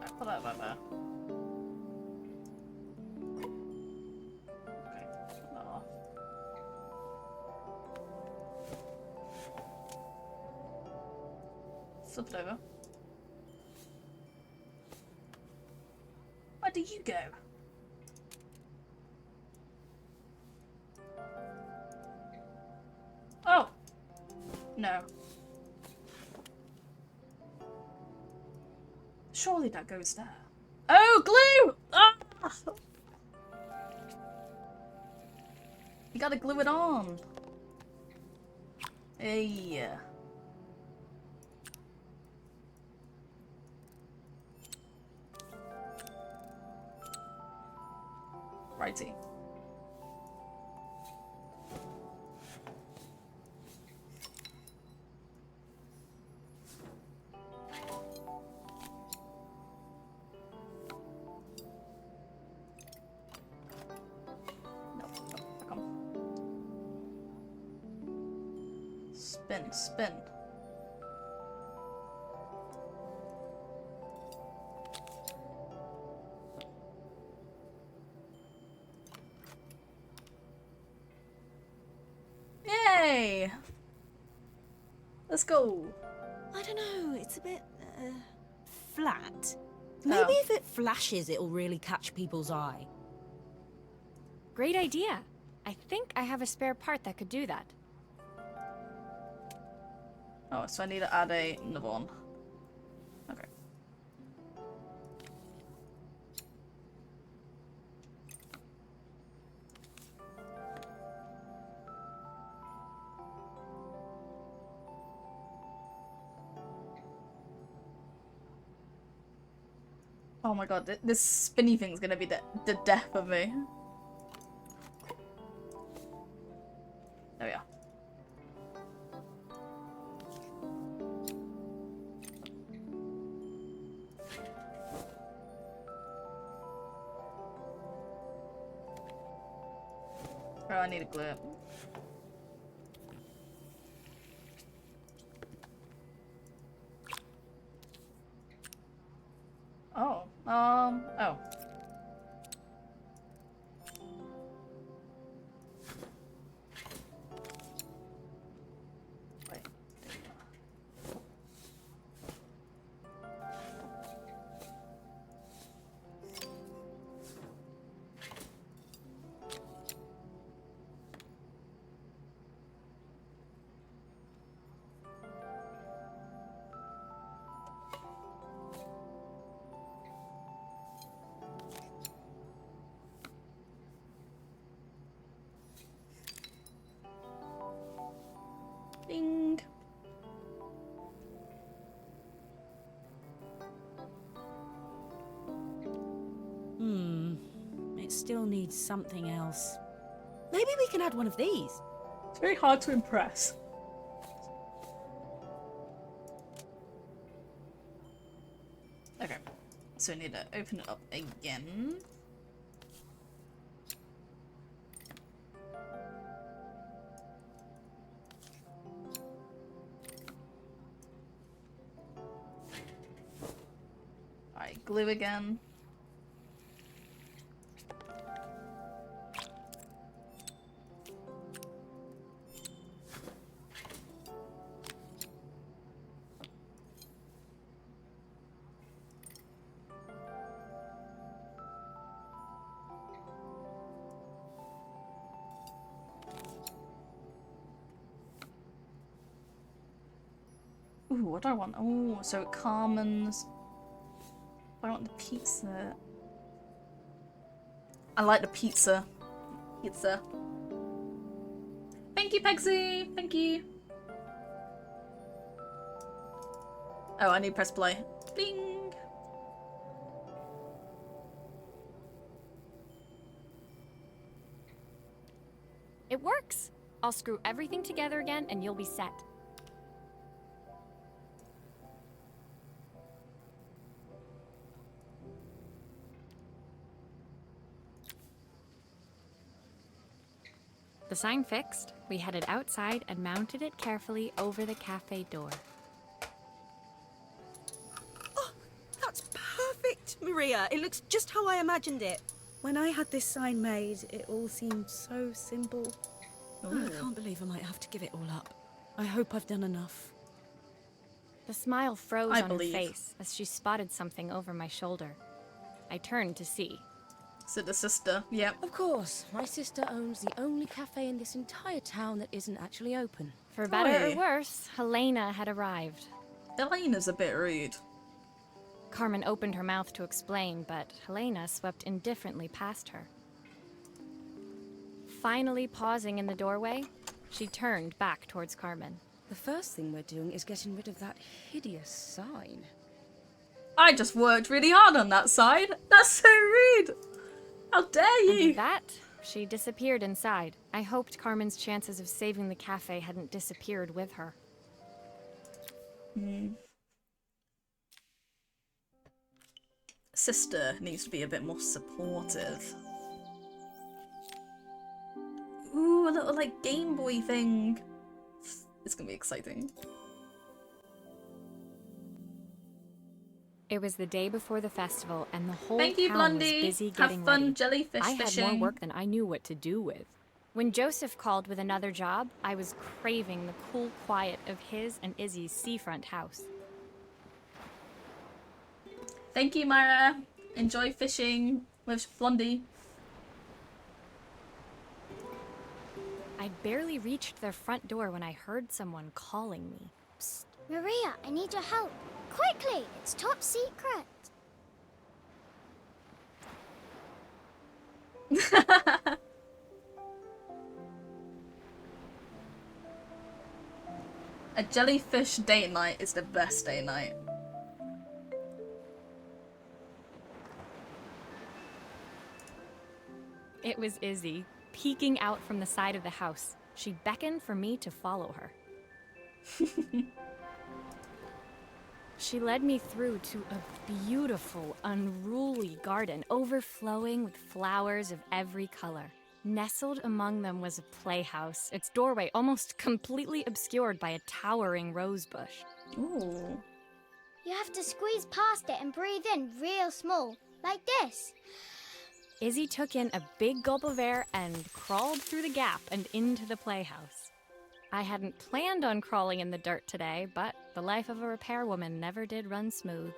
I put that right there. Okay, put that off. Flip it over. Where do you go? Oh! No. Surely that goes there. Oh, glue! Ah! You gotta glue it on. Hey. Righty. Spin, spin. Yay! Let's go. I don't know, it's a bit, flat. Maybe if it flashes, it'll really catch people's eye. Great idea. I think I have a spare part that could do that. Oh, so I need to add another one. Okay. Oh my god, this spinny thing's gonna be the death of me. There we are. Oh, I need to glue it. Oh, oh. Wait. Ding. It still needs something else. Maybe we can add one of these. It's very hard to impress. Okay, so we need to open it up again. Alright, glue again. Ooh, what do I want? Oh, so Carmen's. I want the pizza. I like the pizza. Pizza. Thank you, Pegsy. Thank you. Oh, I need to press play. Ding. It works! I'll screw everything together again and you'll be set. The sign fixed, we headed outside and mounted it carefully over the cafe door. Oh, that's perfect, Maria. It looks just how I imagined it. When I had this sign made, it all seemed so simple. Oh, I can't believe I might have to give it all up. I hope I've done enough. The smile froze I on believe. her face as she spotted something over my shoulder. I turned to see. So the sister, yep. Of course, my sister owns the only cafe in this entire town that isn't actually open. For better Oi. or worse, Helena had arrived. Elena's a bit rude. Carmen opened her mouth to explain, but Helena swept indifferently past her. Finally pausing in the doorway, she turned back towards Carmen. The first thing we're doing is getting rid of that hideous sign. I just worked really hard on that side. That's so rude. How dare And you? with that, she disappeared inside. I hoped Carmen's chances of saving the cafe hadn't disappeared with her. Sister needs to be a bit more supportive. Ooh, a little like Game Boy thing. It's gonna be exciting. It was the day before the festival, and the whole Thank you, town was Blondie. busy Have getting fun ready. jellyfish I had fishing. more work than I knew what to do with. When Joseph called with another job, I was craving the cool quiet of his and Izzy's seafront house. Thank you, Myra. Enjoy fishing with Blondie. I'd barely reached their front door when I heard someone calling me. Psst. Maria, I need your help. Quickly, it's top secret. A jellyfish date night is the best date night. It was Izzy, peeking out from the side of the house. She beckoned for me to follow her. She led me through to a beautiful, unruly garden overflowing with flowers of every color. Nestled among them was a playhouse, its doorway almost completely obscured by a towering rose bush. Ooh. You have to squeeze past it and breathe in real small, like this. Izzy took in a big gulp of air and crawled through the gap and into the playhouse. I hadn't planned on crawling in the dirt today, but the life of a repairwoman never did run smooth.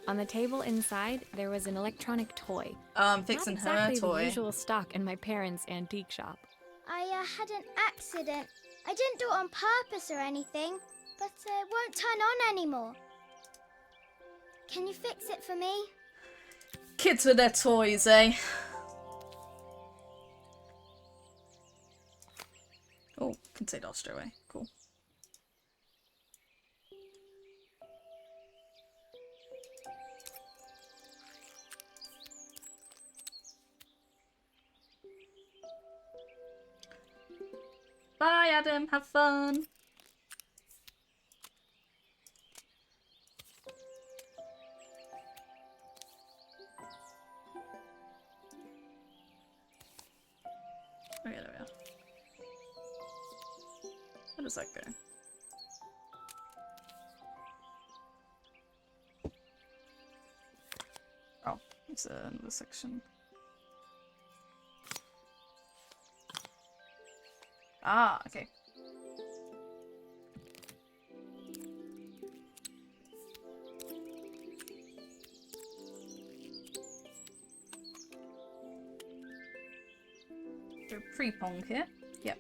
On the table inside, there was an electronic toy. Fixing Not exactly her toy. the usual stock in my parents' antique shop. I had an accident. I didn't do it on purpose or anything, but it won't turn on anymore. Can you fix it for me? Kids with their toys, eh? Oh, can say that straight away. Cool. Bye, Adam. Have fun. Okay, there we are. Where does that go? Oh, it's another section. Ah, okay. So pre-pong here. Yep.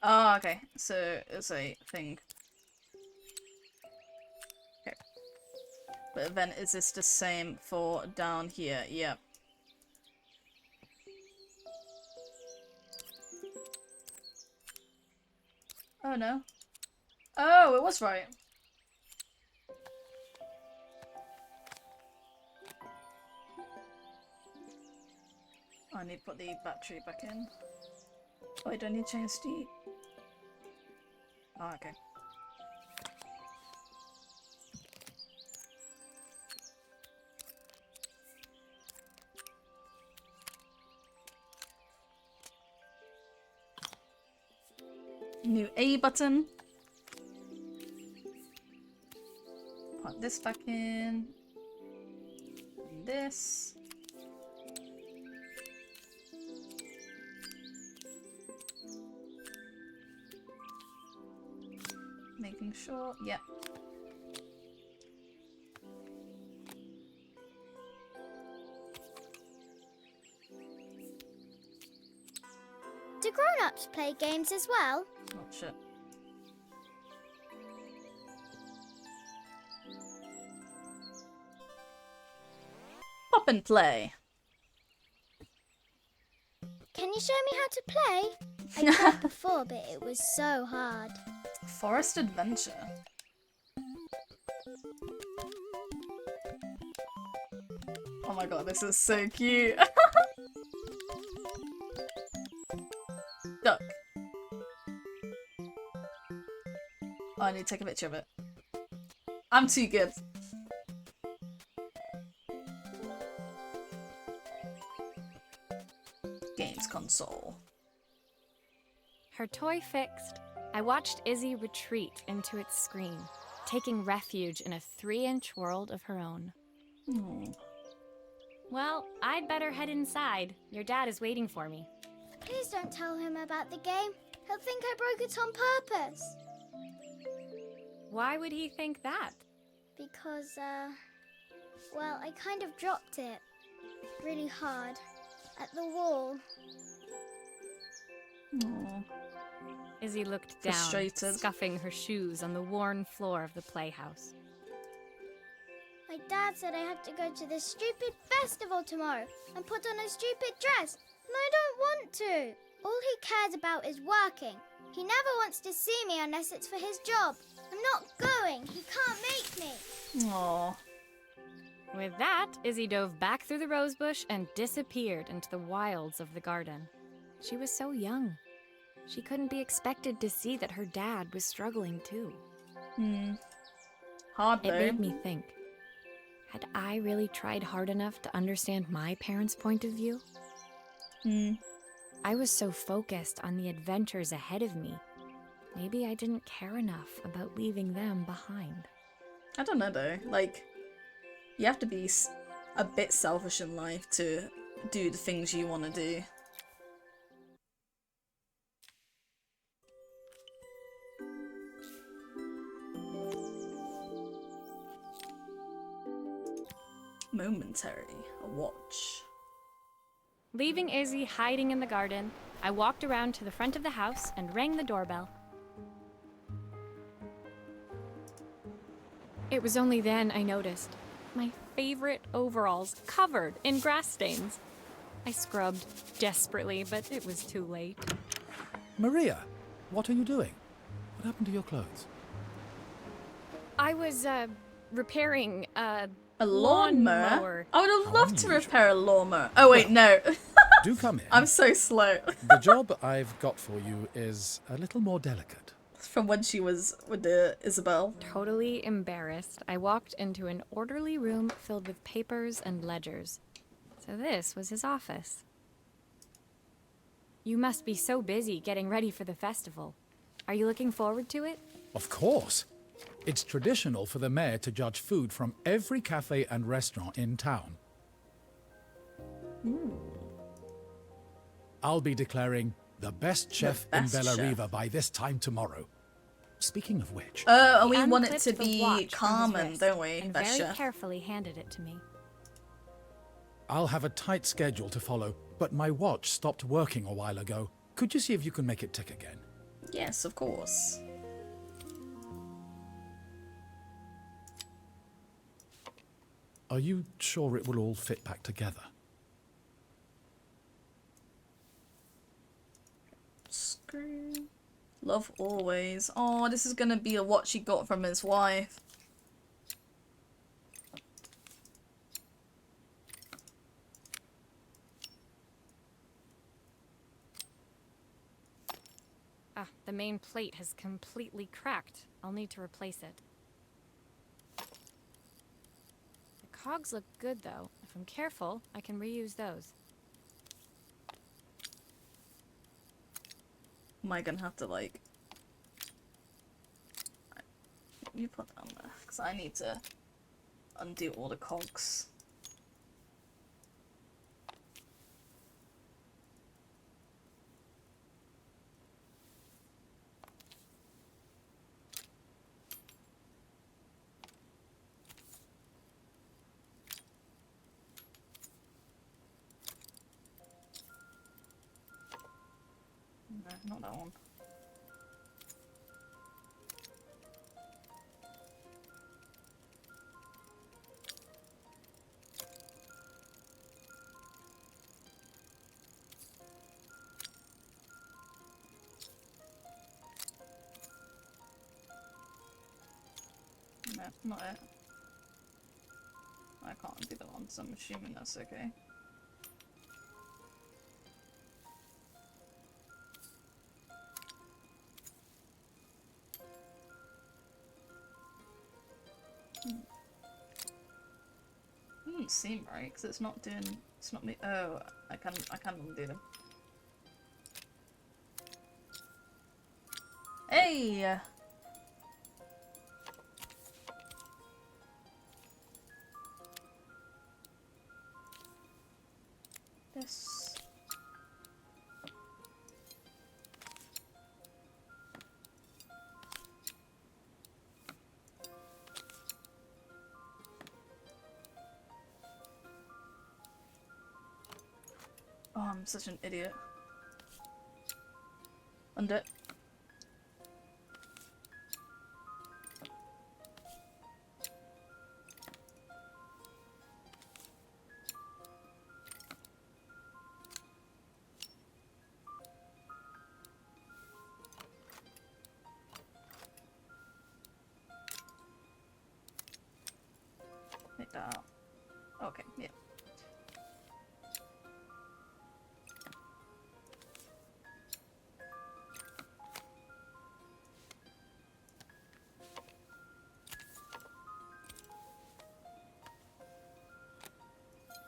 Oh, okay. So it's a thing. Okay. But then is this the same for down here? Yep. Oh no. Oh, it was right. I need to put the battery back in. Oh, I don't need to change the... Oh, okay. New A button. Put this back in. And this. Making sure, yep. Do grown-ups play games as well? Oh shit. Pop and play. Can you show me how to play? I tried before, but it was so hard. Forest adventure. Oh my god, this is so cute. Duck. Oh, I need to take a picture of it. I'm too good. Games console. Her toy fixed, I watched Izzy retreat into its screen, taking refuge in a 3-inch world of her own. Hmm. Well, I'd better head inside. Your dad is waiting for me. Please don't tell him about the game. He'll think I broke it on purpose. Why would he think that? Because, well, I kind of dropped it really hard at the wall. Aw. Izzy looked down, Frustrated. scuffing her shoes on the worn floor of the playhouse. My dad said I have to go to this stupid festival tomorrow and put on a stupid dress, and I don't want to. All he cares about is working. He never wants to see me unless it's for his job. I'm not going. He can't make me. Aww. With that, Izzy dove back through the rosebush and disappeared into the wilds of the garden. She was so young. She couldn't be expected to see that her dad was struggling too. Hard though. It made me think. Had I really tried hard enough to understand my parents' point of view? I was so focused on the adventures ahead of me. Maybe I didn't care enough about leaving them behind. I don't know though. Like, you have to be a bit selfish in life to do the things you want to do. Momentary. A watch. Leaving Izzy hiding in the garden, I walked around to the front of the house and rang the doorbell. It was only then I noticed my favorite overalls covered in grass stains. I scrubbed desperately, but it was too late. Maria, what are you doing? What happened to your clothes? I was, repairing, A lawnmower? lawnmower. I would have loved to Unusual. repair a lawnmower. Oh wait, no. Do come in. I'm so slow. The job I've got for you is a little more delicate. From when she was with the Isabel. Totally embarrassed, I walked into an orderly room filled with papers and ledgers. So this was his office. You must be so busy getting ready for the festival. Are you looking forward to it? Of course. It's traditional for the mayor to judge food from every cafe and restaurant in town. I'll be declaring the best chef in best Bella chef. Riva by this time tomorrow. Speaking of which, Oh, and He we want it unclipped to the be watch from his Carmen, wrist don't we? And Best very chef. carefully handed it to me. I'll have a tight schedule to follow, but my watch stopped working a while ago. Could you see if you can make it tick again? Yes, of course. Are you sure it will all fit back together? Screw. Love always. Oh, this is gonna be a watch he got from his wife. Ah, the main plate has completely cracked. I'll need to replace it. The cogs look good, though. If I'm careful, I can reuse those. Am I gonna have to, like... You put that on there, because I need to undo all the cogs. No, not that one. No, not it. I can't do that one, so I'm assuming that's okay. Doesn't seem right because it's not doing. It's not me. Oh, I can undo them. Hey. This. Oh, I'm such an idiot. Undo it.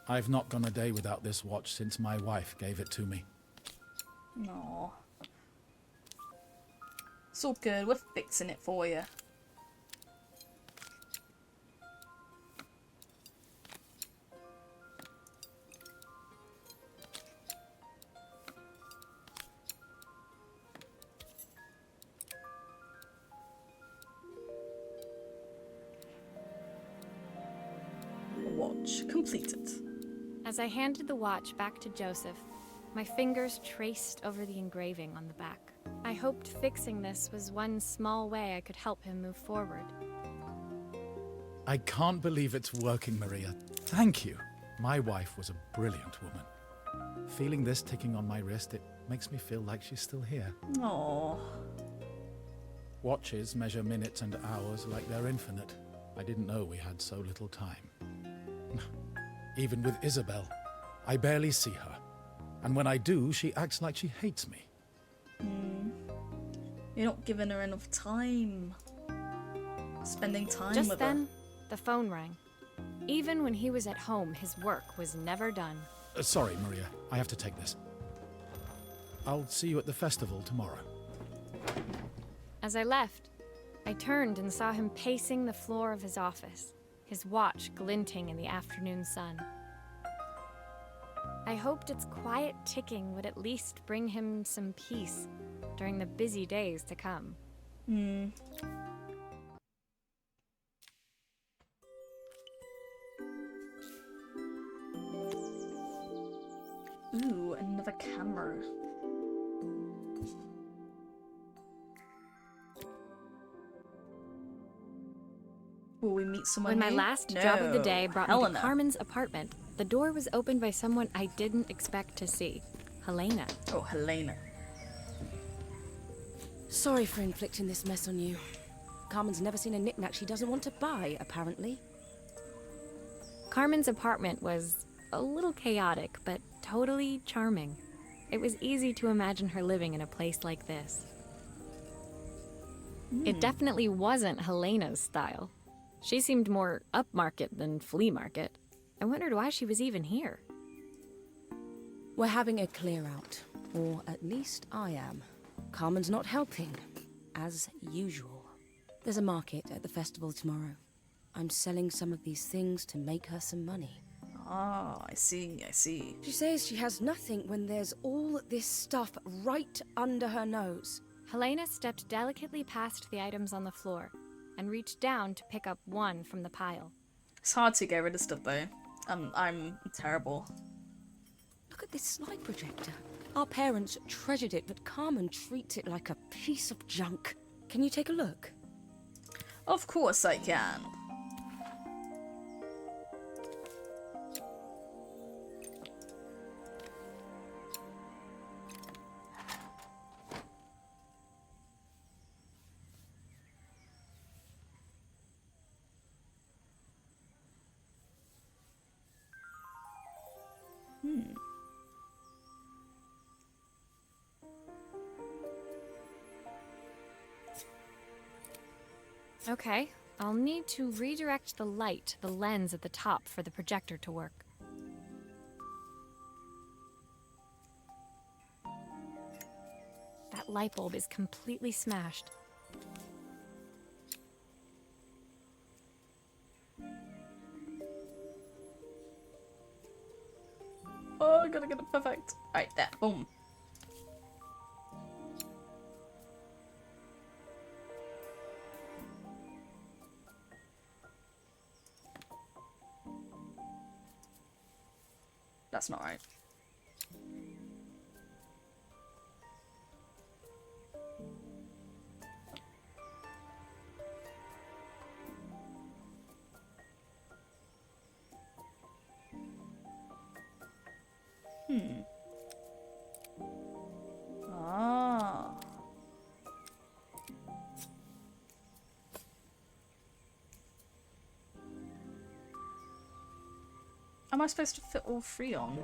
I've not gone a day without this watch since my wife gave it to me. No. It's all good. We're fixing it for you. Watch completed. As I handed the watch back to Joseph, my fingers traced over the engraving on the back. I hoped fixing this was one small way I could help him move forward. I can't believe it's working, Maria. Thank you. My wife was a brilliant woman. Feeling this ticking on my wrist, it makes me feel like she's still here. Aww. Watches measure minutes and hours like they're infinite. I didn't know we had so little time. Even with Isabel, I barely see her. And when I do, she acts like she hates me. You're not giving her enough time. Spending time Just with then, the phone rang. Even when he was at home, his work was never done. Sorry, Maria. I have to take this. I'll see you at the festival tomorrow. As I left, I turned and saw him pacing the floor of his office, his watch glinting in the afternoon sun. I hoped its quiet ticking would at least bring him some peace during the busy days to come. Ooh, another camera. Will we meet someone When my new? last job of the No. day brought me Helena. to Carmen's apartment, the door was opened by someone I didn't expect to see. Helena. Oh, Helena. Sorry for inflicting this mess on you. Carmen's never seen a knick-knack she doesn't want to buy, apparently. Carmen's apartment was a little chaotic, but totally charming. It was easy to imagine her living in a place like this. It definitely wasn't Helena's style. She seemed more upmarket than flea market. I wondered why she was even here. We're having a clear-out. Or at least I am. Carmen's not helping, as usual. There's a market at the festival tomorrow. I'm selling some of these things to make her some money. Ah, I see, I see. She says she has nothing when there's all this stuff right under her nose. Helena stepped delicately past the items on the floor and reached down to pick up one from the pile. It's hard to get rid of stuff though. I'm terrible. Look at this slide projector. Our parents treasured it, but Carmen treats it like a piece of junk. Can you take a look? Of course I can. Okay, I'll need to redirect the light to the lens at the top for the projector to work. That light bulb is completely smashed. Oh, I gotta get it perfect. Alright, there. Boom. That's not right. Ah. Am I supposed to fit all three on?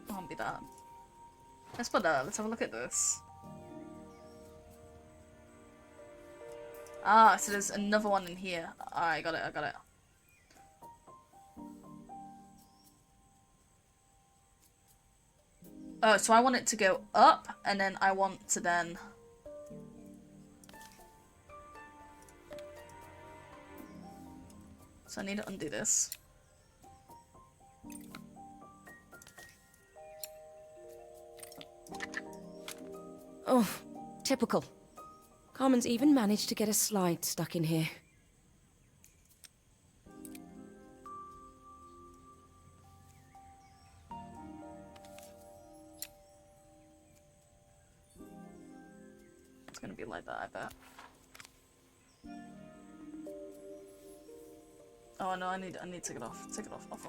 Can't be that. Let's have a look at this. Ah, so there's another one in here. I got it, I got it. Oh, so I want it to go up, and then I want to then... So I need to undo this. Oh, typical. Carmen's even managed to get a slide stuck in here. It's gonna be like that, I bet. Oh no, I need to take it off. Take it off, off.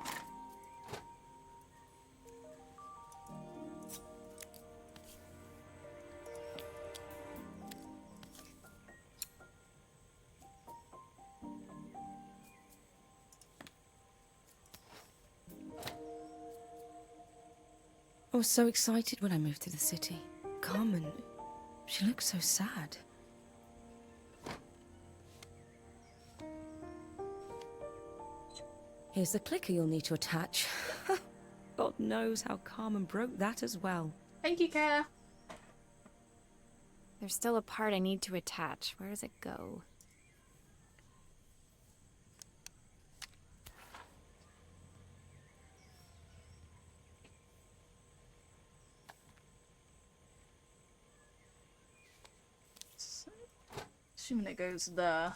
I was so excited when I moved to the city. Carmen, she looks so sad. Here's the clicker you'll need to attach. God knows how Carmen broke that as well. Thank you, Care. There's still a part I need to attach. Where does it go? Assuming it goes there.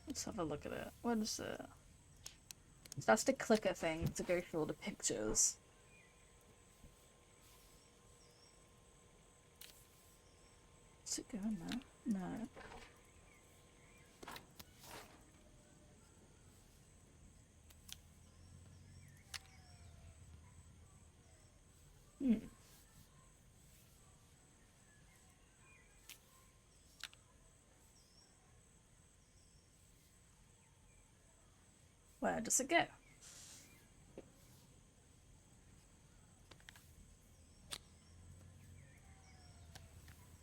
Let's have a look at it. What is it? So that's the clicker thing to go through all the pictures. Is it going there? No. Where does it go?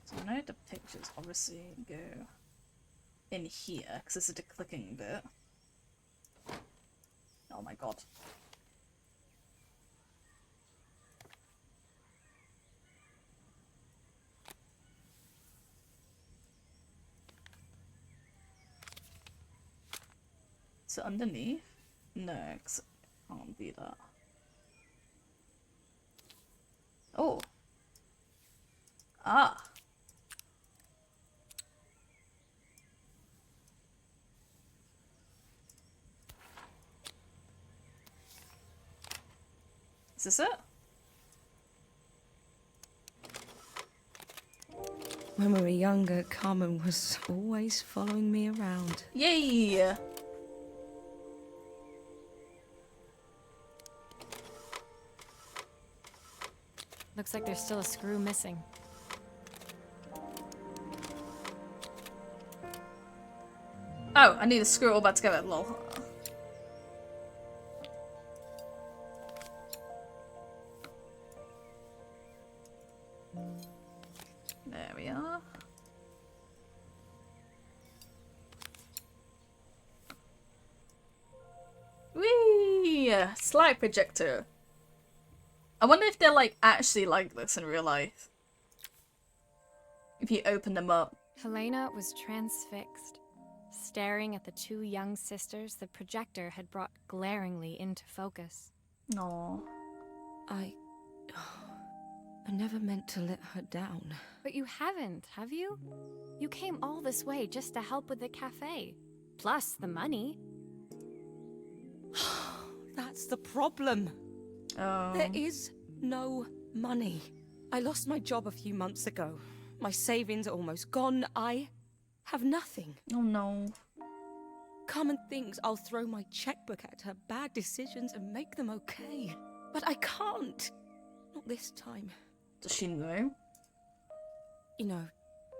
So I know the pictures obviously go in here, because this is the clicking bit. Oh my god. So underneath? No, because it can't be that. Oh. Ah. Is this it? When we were younger, Carmen was always following me around. Yay! Looks like there's still a screw missing. Oh, I need to screw it all back together, lol. There we are. Whee! Slide projector. I wonder if they're like actually like this in real life. If you open them up. Helena was transfixed, staring at the two young sisters the projector had brought glaringly into focus. No. I never meant to let her down. But you haven't, have you? You came all this way just to help with the cafe. Plus the money. That's the problem. Oh. There is no money. I lost my job a few months ago. My savings are almost gone. I have nothing. Oh no. Carmen thinks I'll throw my checkbook at her bad decisions and make them okay. But I can't. Not this time. Does she know? You know,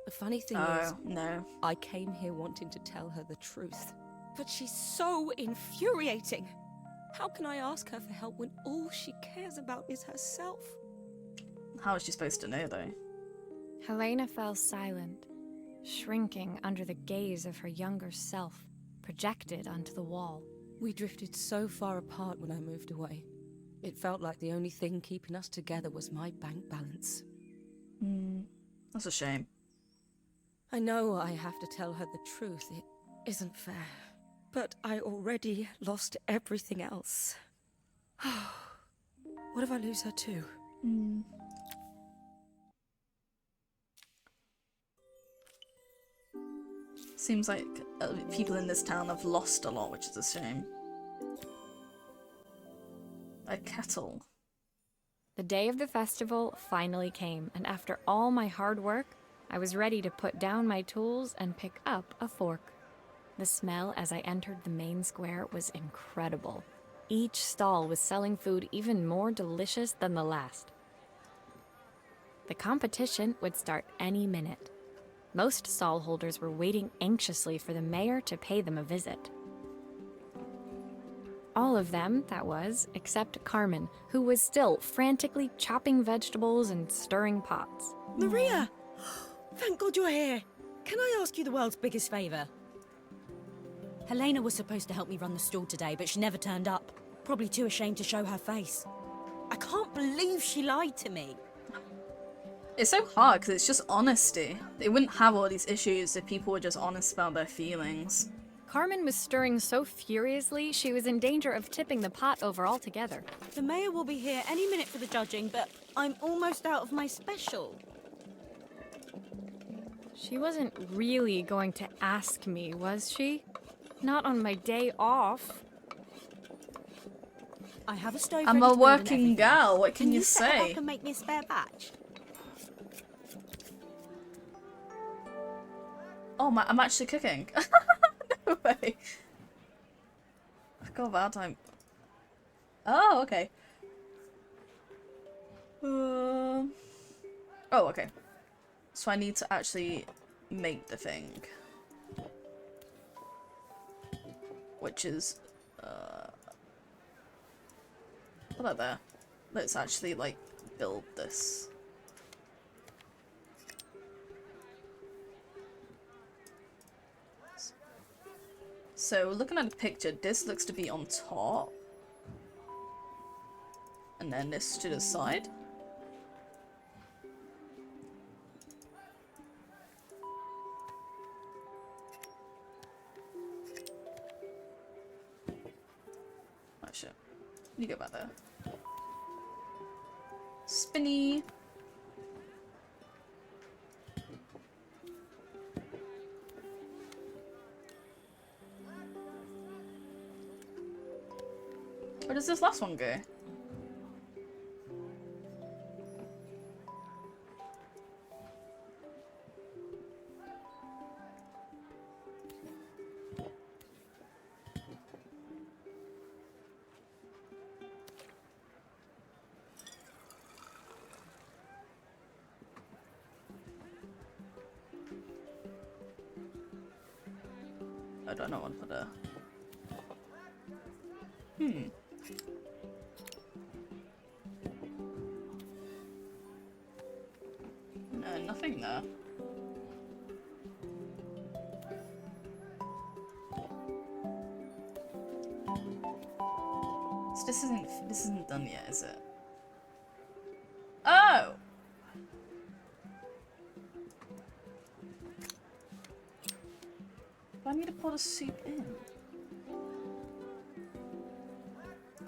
The funny thing is, Oh, no. I came here wanting to tell her the truth. But she's so infuriating. How can I ask her for help when all she cares about is herself? How is she supposed to know, though? Helena fell silent, shrinking under the gaze of her younger self, projected onto the wall. We drifted so far apart when I moved away. It felt like the only thing keeping us together was my bank balance. That's a shame. I know I have to tell her the truth. It isn't fair. But I already lost everything else. What if I lose her too? Seems like people in this town have lost a lot, which is a shame. A kettle. The day of the festival finally came, and after all my hard work, I was ready to put down my tools and pick up a fork. The smell as I entered the main square was incredible. Each stall was selling food even more delicious than the last. The competition would start any minute. Most stall holders were waiting anxiously for the mayor to pay them a visit. All of them, that was, except Carmen, who was still frantically chopping vegetables and stirring pots. Maria! Thank God you're here. Can I ask you the world's biggest favour? Helena was supposed to help me run the stall today, but she never turned up. Probably too ashamed to show her face. I can't believe she lied to me. It's so hard because it's just honesty. They wouldn't have all these issues if people were just honest about their feelings. Carmen was stirring so furiously, she was in danger of tipping the pot over altogether. The mayor will be here any minute for the judging, but I'm almost out of my special. She wasn't really going to ask me, was she? Not on my day off. I have a stove. I'm ready a to build and working everything. gal, what can you set it say? up and make me a spare batch? Oh, I'm actually cooking. No way. I've got a bad time. Oh, okay. Oh, okay. So I need to actually make the thing. Which is, put that there. Let's actually, like, build this. So, looking at the picture, this looks to be on top. And then this to the side. Oh shit. You go back there. Spinny. Where does this last one go? I don't know what to put there. No, nothing there. So this isn't done yet, is it? Oh! Do I need to pour the soup in?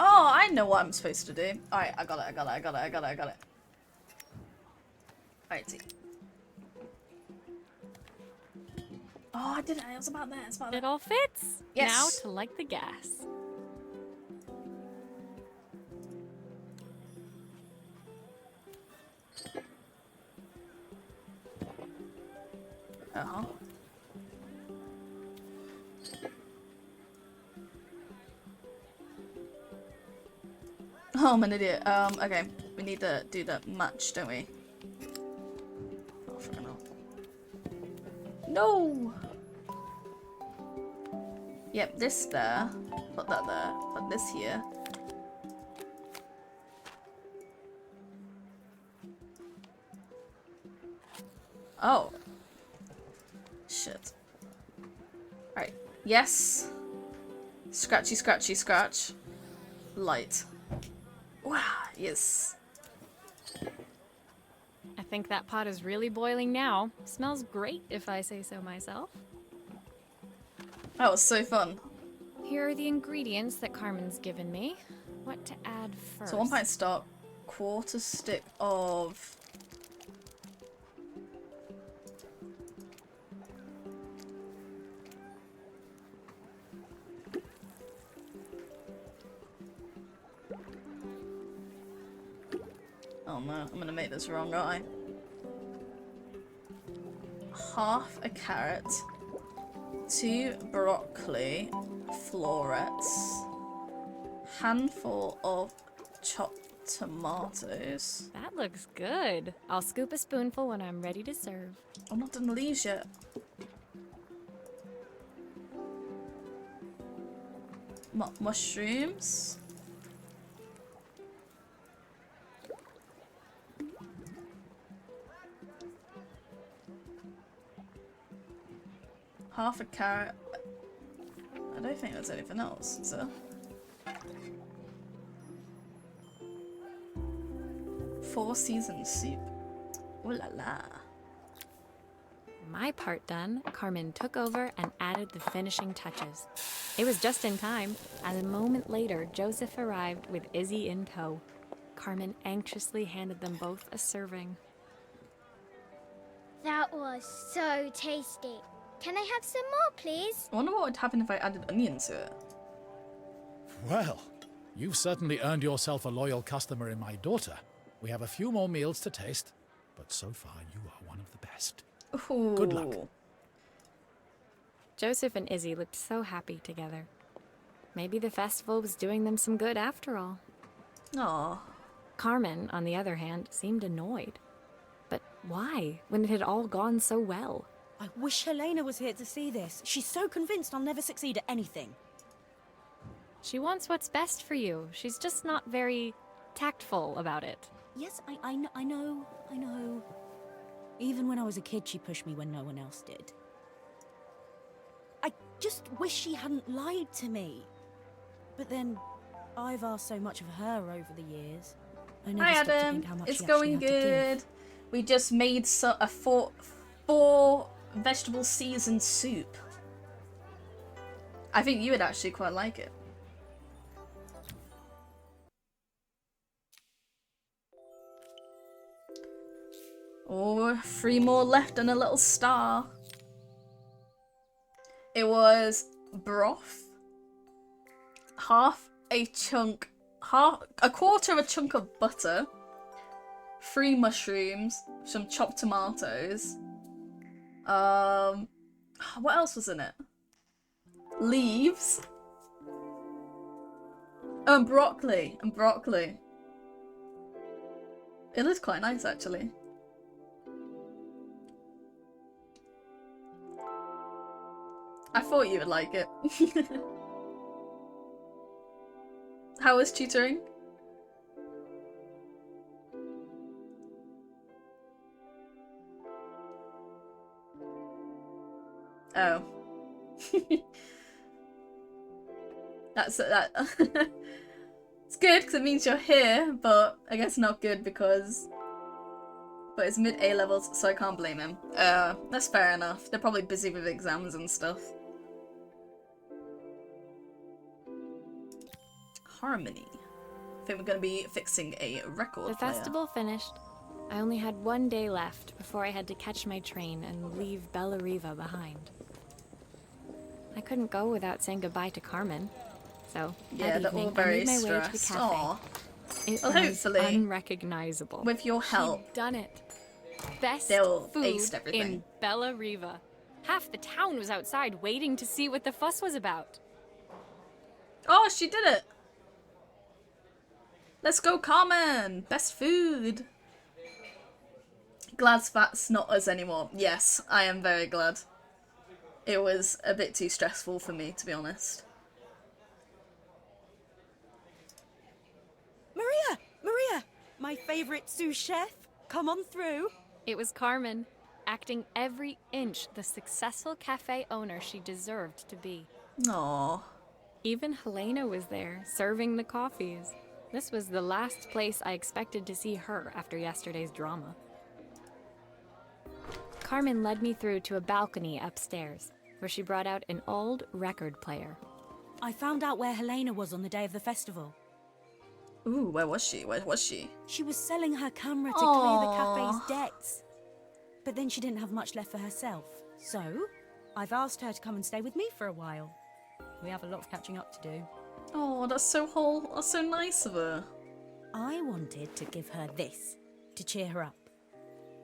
Oh, I know what I'm supposed to do. Alright, I got it. Alright, see. Oh, I did it. It was about that. It's about It that. all fits. Yes. Now to light the gas. Uh-huh. Oh, I'm an idiot. Okay. We need to do the match, don't we? Oh, fucking hell. No! Yep, this there. Put that there. Put this here. Oh. Shit. Alright. Yes. Scratchy, scratchy, scratch. Light. Wow, yes. I think that pot is really boiling now. Smells great, if I say so myself. That was so fun. Here are the ingredients that Carmen's given me. What to add first? So 1 pint stock, quarter stick of... Oh no, I'm gonna make this wrong, aren't I? Half a carrot, 2 broccoli florets, handful of chopped tomatoes. That looks good. I'll scoop a spoonful when I'm ready to serve. I'm not done the leaves yet. Mushrooms. Half a carrot. I don't think there's anything else, is there? 4 seasoned soup. Ooh la la. My part done, Carmen took over and added the finishing touches. It was just in time, as a moment later, Joseph arrived with Izzy in tow. Carmen anxiously handed them both a serving. That was so tasty. Can I have some more, please? I wonder what would happen if I added onion to it. Well, you've certainly earned yourself a loyal customer in my daughter. We have a few more meals to taste, but so far you are one of the best. Ooh. Good luck. Joseph and Izzy looked so happy together. Maybe the festival was doing them some good after all. Aw. Carmen, on the other hand, seemed annoyed. But why, when it had all gone so well? I wish Helena was here to see this. She's so convinced I'll never succeed at anything. She wants what's best for you. She's just not very tactful about it. Yes, I know. Even when I was a kid, she pushed me when no one else did. I just wish she hadn't lied to me. But then, I've asked so much of her over the years. I never Hi stopped to Adam, think how much it's she actually going had to give. good. We just made a four vegetable seasoned soup. I think you would actually quite like it. Oh, 3 more left and a little star. It was broth, a quarter of a chunk of butter, 3 mushrooms, some chopped tomatoes. What else was in it? Leaves. Oh, and broccoli. It looks quite nice, actually. I thought you would like it. How was tutoring? Oh. That's that. It's good because it means you're here, but I guess not good because... But it's mid A levels, so I can't blame him. That's fair enough. They're probably busy with exams and stuff. Harmony. I think we're going to be fixing a record The player. festival finished. I only had 1 day left before I had to catch my train and leave Bella Riva behind. I couldn't go without saying goodbye to Carmen. So, Yeah, that they're all evening, very I made my way to a stressed. cafe. Aw. It Well, was hopefully, unrecognizable. with your help, She'd done it. Best they'll food aced everything. in Bella Riva. Half the town was outside waiting to see what the fuss was about. Oh, she did it! Let's go, Carmen! Best food! Glad that's not us anymore. Yes, I am very glad. it was a bit too stressful for me, to be honest. Maria! Maria! My favourite sous chef. Come on through. It was Carmen, acting every inch the successful cafe owner she deserved to be. Aww. Even Helena was there, serving the coffees. This was the last place I expected to see her after yesterday's drama. Carmen led me through to a balcony upstairs, where she brought out an old record player. I found out where Helena was on the day of the festival. Ooh, where was she? Where was she? She was selling her camera to Aww. clear the cafe's debts. But then she didn't have much left for herself. So, I've asked her to come and stay with me for a while. We have a lot of catching up to do. Oh, that's so nice of her. I wanted to give her this to cheer her up.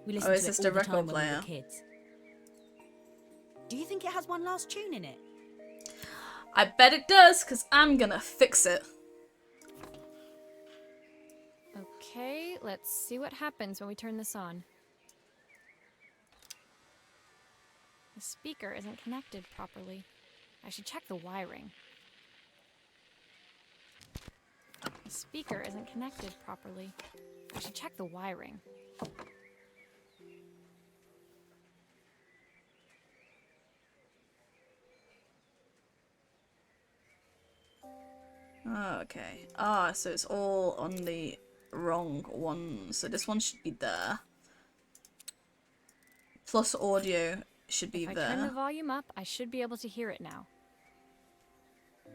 We Oh, listened is to this it the all the record time when we player? were kids. Do you think it has one last tune in it? I bet it does, because I'm gonna fix it. Okay, let's see what happens when we turn this on. The speaker isn't connected properly. I should check the wiring. The speaker isn't connected properly. I should check the wiring. Okay. Ah, so it's all on the wrong one. So this one should be there. Plus audio should be If I turn the there. volume up, I should be able to hear it now.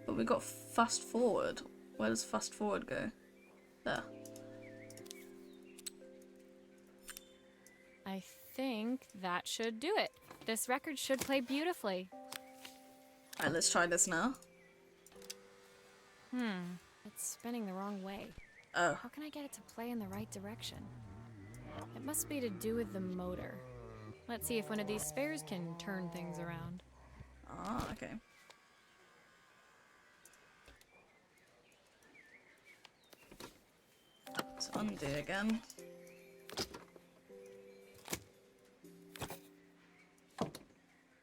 But we got fast forward. Where does fast forward go? There. I think that should do it. This record should play beautifully. Alright, let's try this now. It's spinning the wrong way. Oh. How can I get it to play in the right direction? It must be to do with the motor. Let's see if one of these spares can turn things around. Ah, okay. Let's undo again.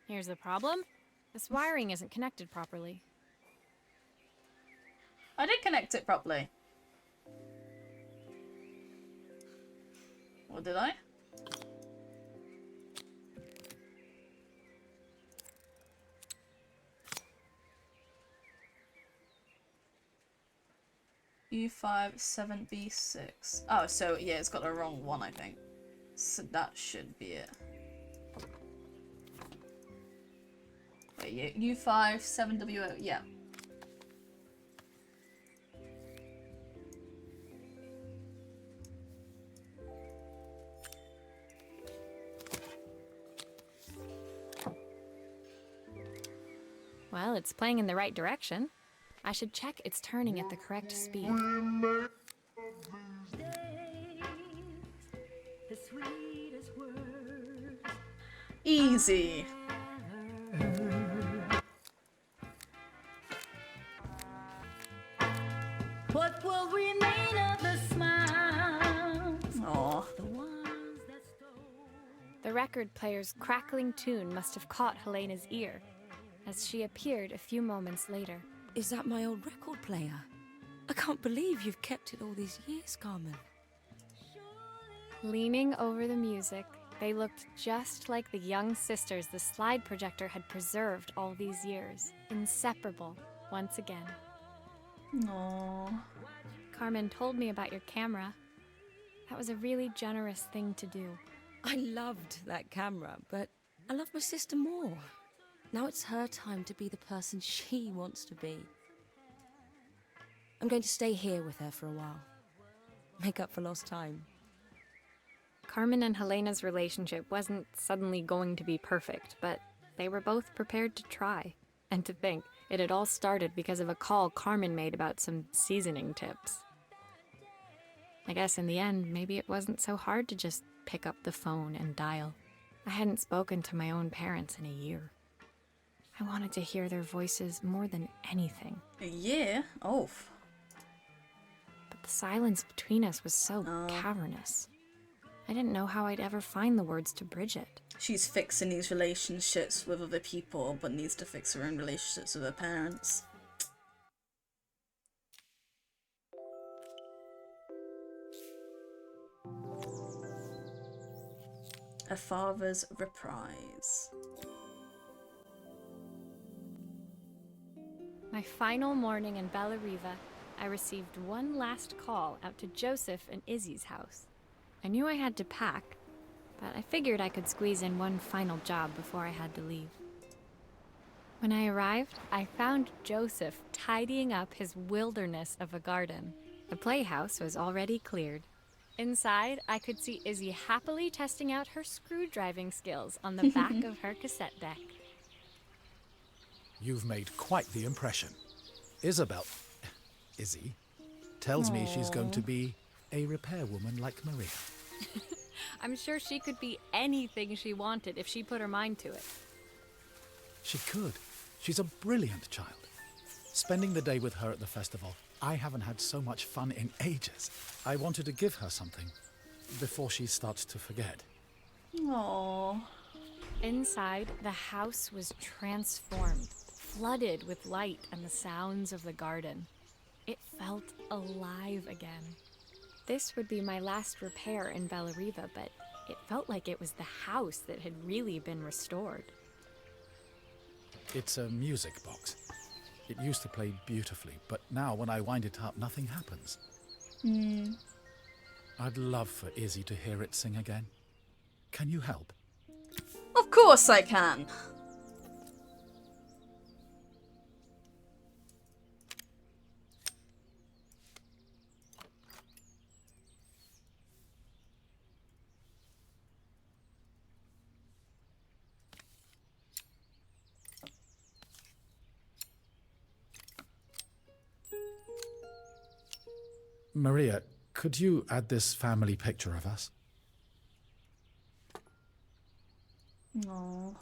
Here's the problem. This wiring isn't connected properly. I did connect it properly. Or did I? U5 7B6. Oh, so yeah, it's got the wrong one, I think. So that should be it. Wait, yeah, U5 7WO. Yeah. Well, it's playing in the right direction. I should check it's turning at the correct speed. Easy. What will remain of the smiles? Aw. The record player's crackling tune must have caught Helena's ear, as she appeared a few moments later. Is that my old record player? I can't believe you've kept it all these years, Carmen. Leaning over the music, they looked just like the young sisters the slide projector had preserved all these years, inseparable once again. Aww. Carmen told me about your camera. That was a really generous thing to do. I loved that camera, but I love my sister more. Now it's her time to be the person she wants to be. I'm going to stay here with her for a while. Make up for lost time. Carmen and Helena's relationship wasn't suddenly going to be perfect, but they were both prepared to try. And to think, it had all started because of a call Carmen made about some seasoning tips. I guess in the end, maybe it wasn't so hard to just pick up the phone and dial. I hadn't spoken to my own parents in a year. I wanted to hear their voices more than anything. Yeah. Oh. But the silence between us was so cavernous. I didn't know how I'd ever find the words to bridge it. She's fixing these relationships with other people, but needs to fix her own relationships with her parents. A father's reprise. My final morning in Bellariva, I received one last call out to Joseph and Izzy's house. I knew I had to pack, but I figured I could squeeze in one final job before I had to leave. When I arrived, I found Joseph tidying up his wilderness of a garden. The playhouse was already cleared. Inside, I could see Izzy happily testing out her screw-driving skills on the back of her cassette deck. You've made quite the impression. Izzy, tells me she's going to be a repairwoman like Maria. I'm sure she could be anything she wanted if she put her mind to it. She could. She's a brilliant child. Spending the day with her at the festival, I haven't had so much fun in ages. I wanted to give her something before she starts to forget. Aww. Inside, the house was transformed, flooded with light and the sounds of the garden. It felt alive again. This would be my last repair in Bellariva, but it felt like it was the house that had really been restored. It's a music box. It used to play beautifully, but now when I wind it up, nothing happens. I'd love for Izzy to hear it sing again. Can you help? Of course I can. Maria, could you add this family picture of us? Aww.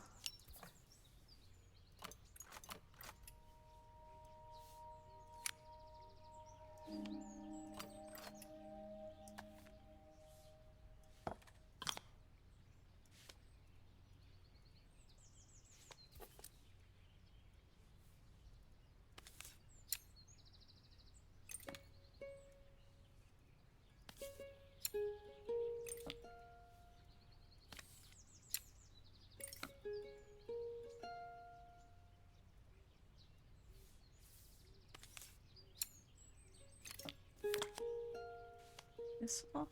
This off.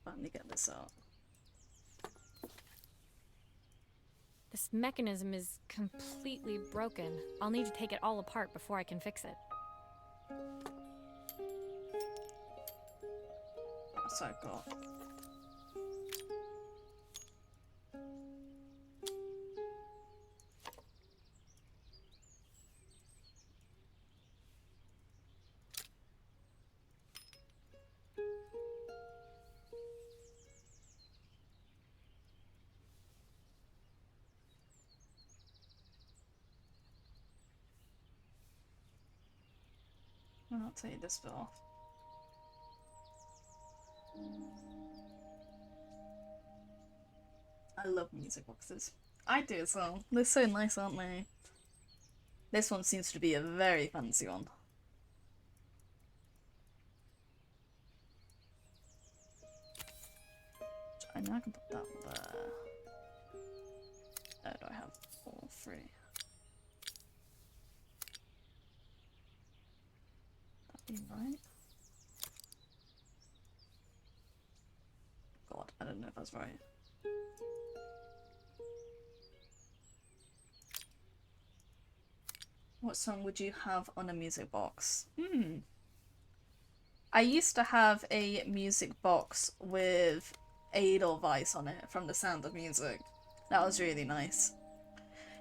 Let me get this out. This mechanism is completely broken. I'll need to take it all apart before I can fix it. That's what I've got. I'll take this bit off. I love music boxes. I do as well. They're so nice, aren't they? This one seems to be a very fancy one. I know I can put that there. Oh, do I have all three? That'd be right. God, I don't know if that's right. What song would you have on a music box? I used to have a music box with Edelweiss on it from The Sound of Music. That was really nice.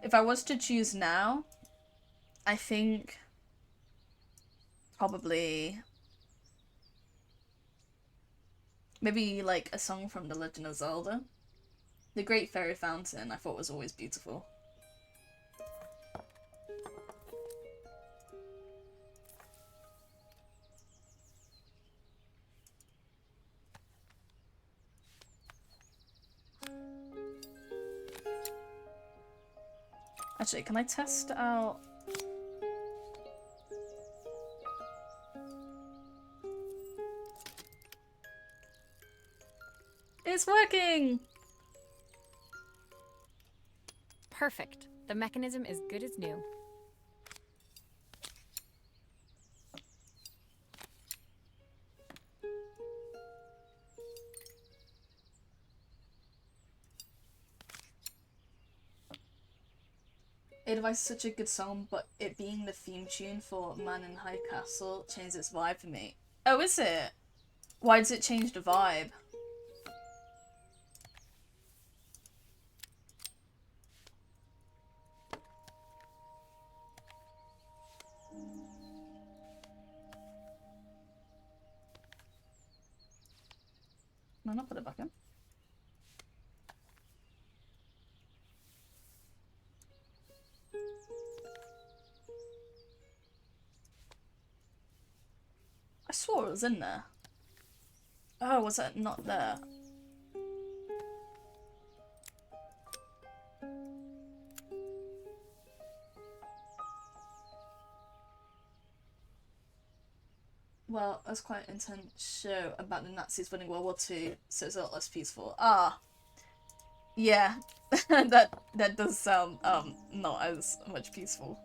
If I was to choose now, I think probably maybe like a song from The Legend of Zelda. The Great Fairy Fountain I thought was always beautiful. Actually, can I test out? It's working! Perfect. The mechanism is good as new. Edelweiss is such a good song, but it being the theme tune for Man in High Castle changed its vibe for me. Oh, is it? Why does it change the vibe? No, not put it back in. I swore it was in there. Oh, was it not there? Well, it was quite an intense show about the Nazis winning World War II, so it's a lot less peaceful. Ah, yeah, that does sound not as much peaceful.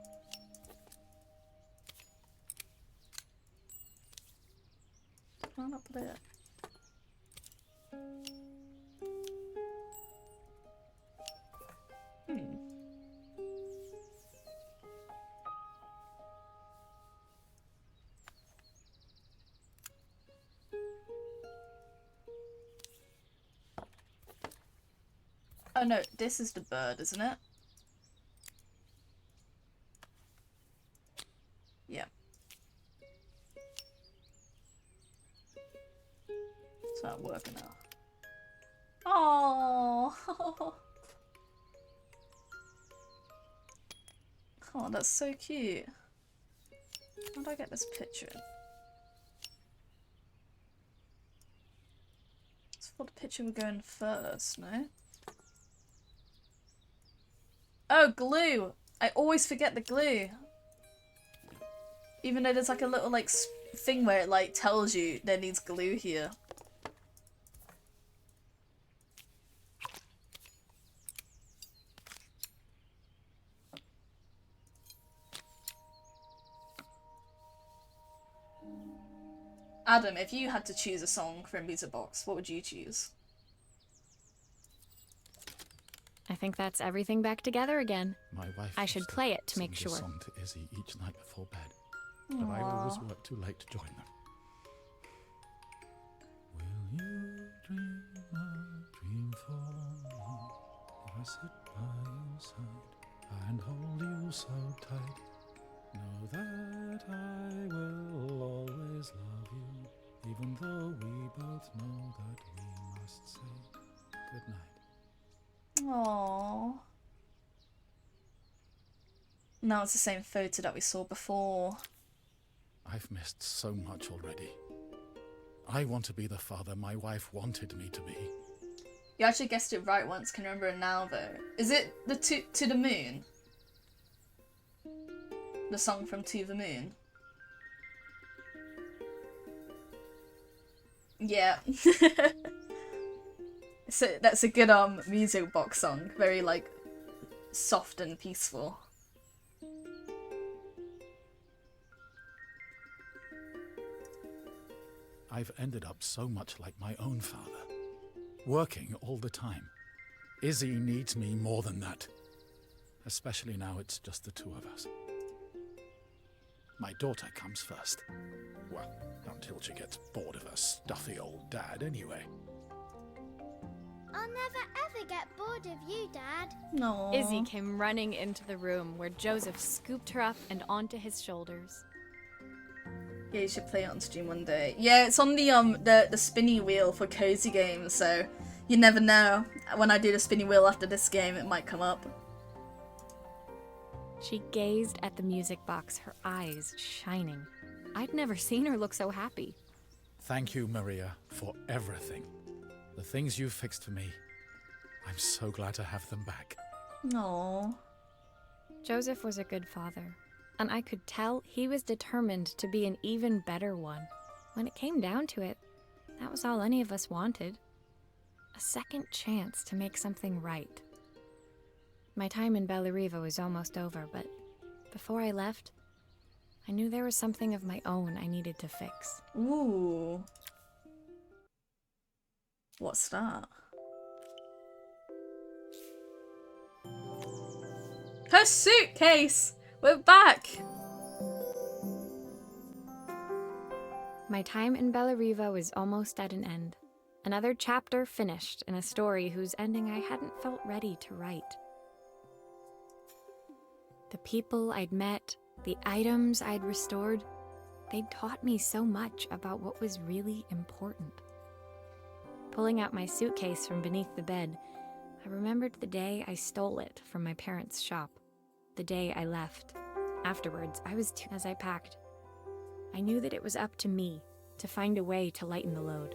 Why not put it? Oh no, this is the bird, isn't it? Yeah. It's not working out. Oh, oh, that's so cute. How do I get this picture in? I thought the picture would go in first, no? Oh, glue! I always forget the glue. Even though there's like a little like thing where it like tells you there needs glue here. Adam, if you had to choose a song for a music box, what would you choose? I think that's everything back together again. My wife I should used play it to sing make this sure. song to Izzy each night before bed, but I always work too late to join them. Will you dream a dream for me? If I sit by your side and hold you so tight, know that I will always love you, even though we both know that we must say goodnight. Aww. Now it's the same photo that we saw before. I've missed so much already. I want to be the father my wife wanted me to be. You actually guessed it right once, can remember it now though. Is it the To the Moon? The song from To the Moon? Yeah. So that's a good music box song. Very like soft and peaceful. I've ended up so much like my own father. Working all the time. Izzy needs me more than that. Especially now it's just the two of us. My daughter comes first. Well, until she gets bored of her stuffy old dad anyway. I'll never ever get bored of you, Dad. No. Izzy came running into the room where Joseph scooped her up and onto his shoulders. Yeah, you should play it on stream one day. Yeah, it's on the spinny wheel for cozy games, so you never know. When I do the spinny wheel after this game, it might come up. She gazed at the music box, her eyes shining. I'd never seen her look so happy. Thank you, Maria, for everything. The things you fixed for me. I'm so glad to have them back. No. Joseph was a good father, and I could tell he was determined to be an even better one. When it came down to it, that was all any of us wanted. A second chance to make something right. My time in Bellariva was almost over, but before I left, I knew there was something of my own I needed to fix. Ooh. What's that? Her suitcase! We're back! My time in Bellariva was almost at an end. Another chapter finished in a story whose ending I hadn't felt ready to write. The people I'd met, the items I'd restored, they'd taught me so much about what was really important. Pulling out my suitcase from beneath the bed, I remembered the day I stole it from my parents' shop, the day I left. Afterwards, as I packed, I knew that it was up to me to find a way to lighten the load.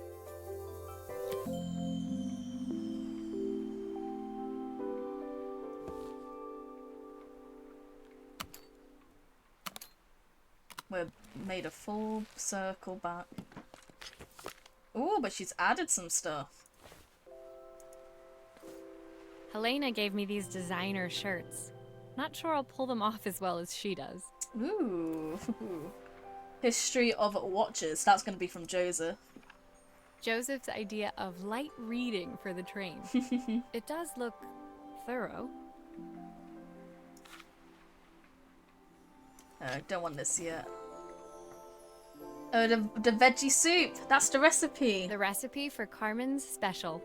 We've made a full circle back. Ooh, but she's added some stuff. Helena gave me these designer shirts. Not sure I'll pull them off as well as she does. Ooh. History of watches. That's going to be from Joseph. Joseph's idea of light reading for the train. It does look thorough. Don't want this yet. Oh, the veggie soup. That's the recipe. The recipe for Carmen's special.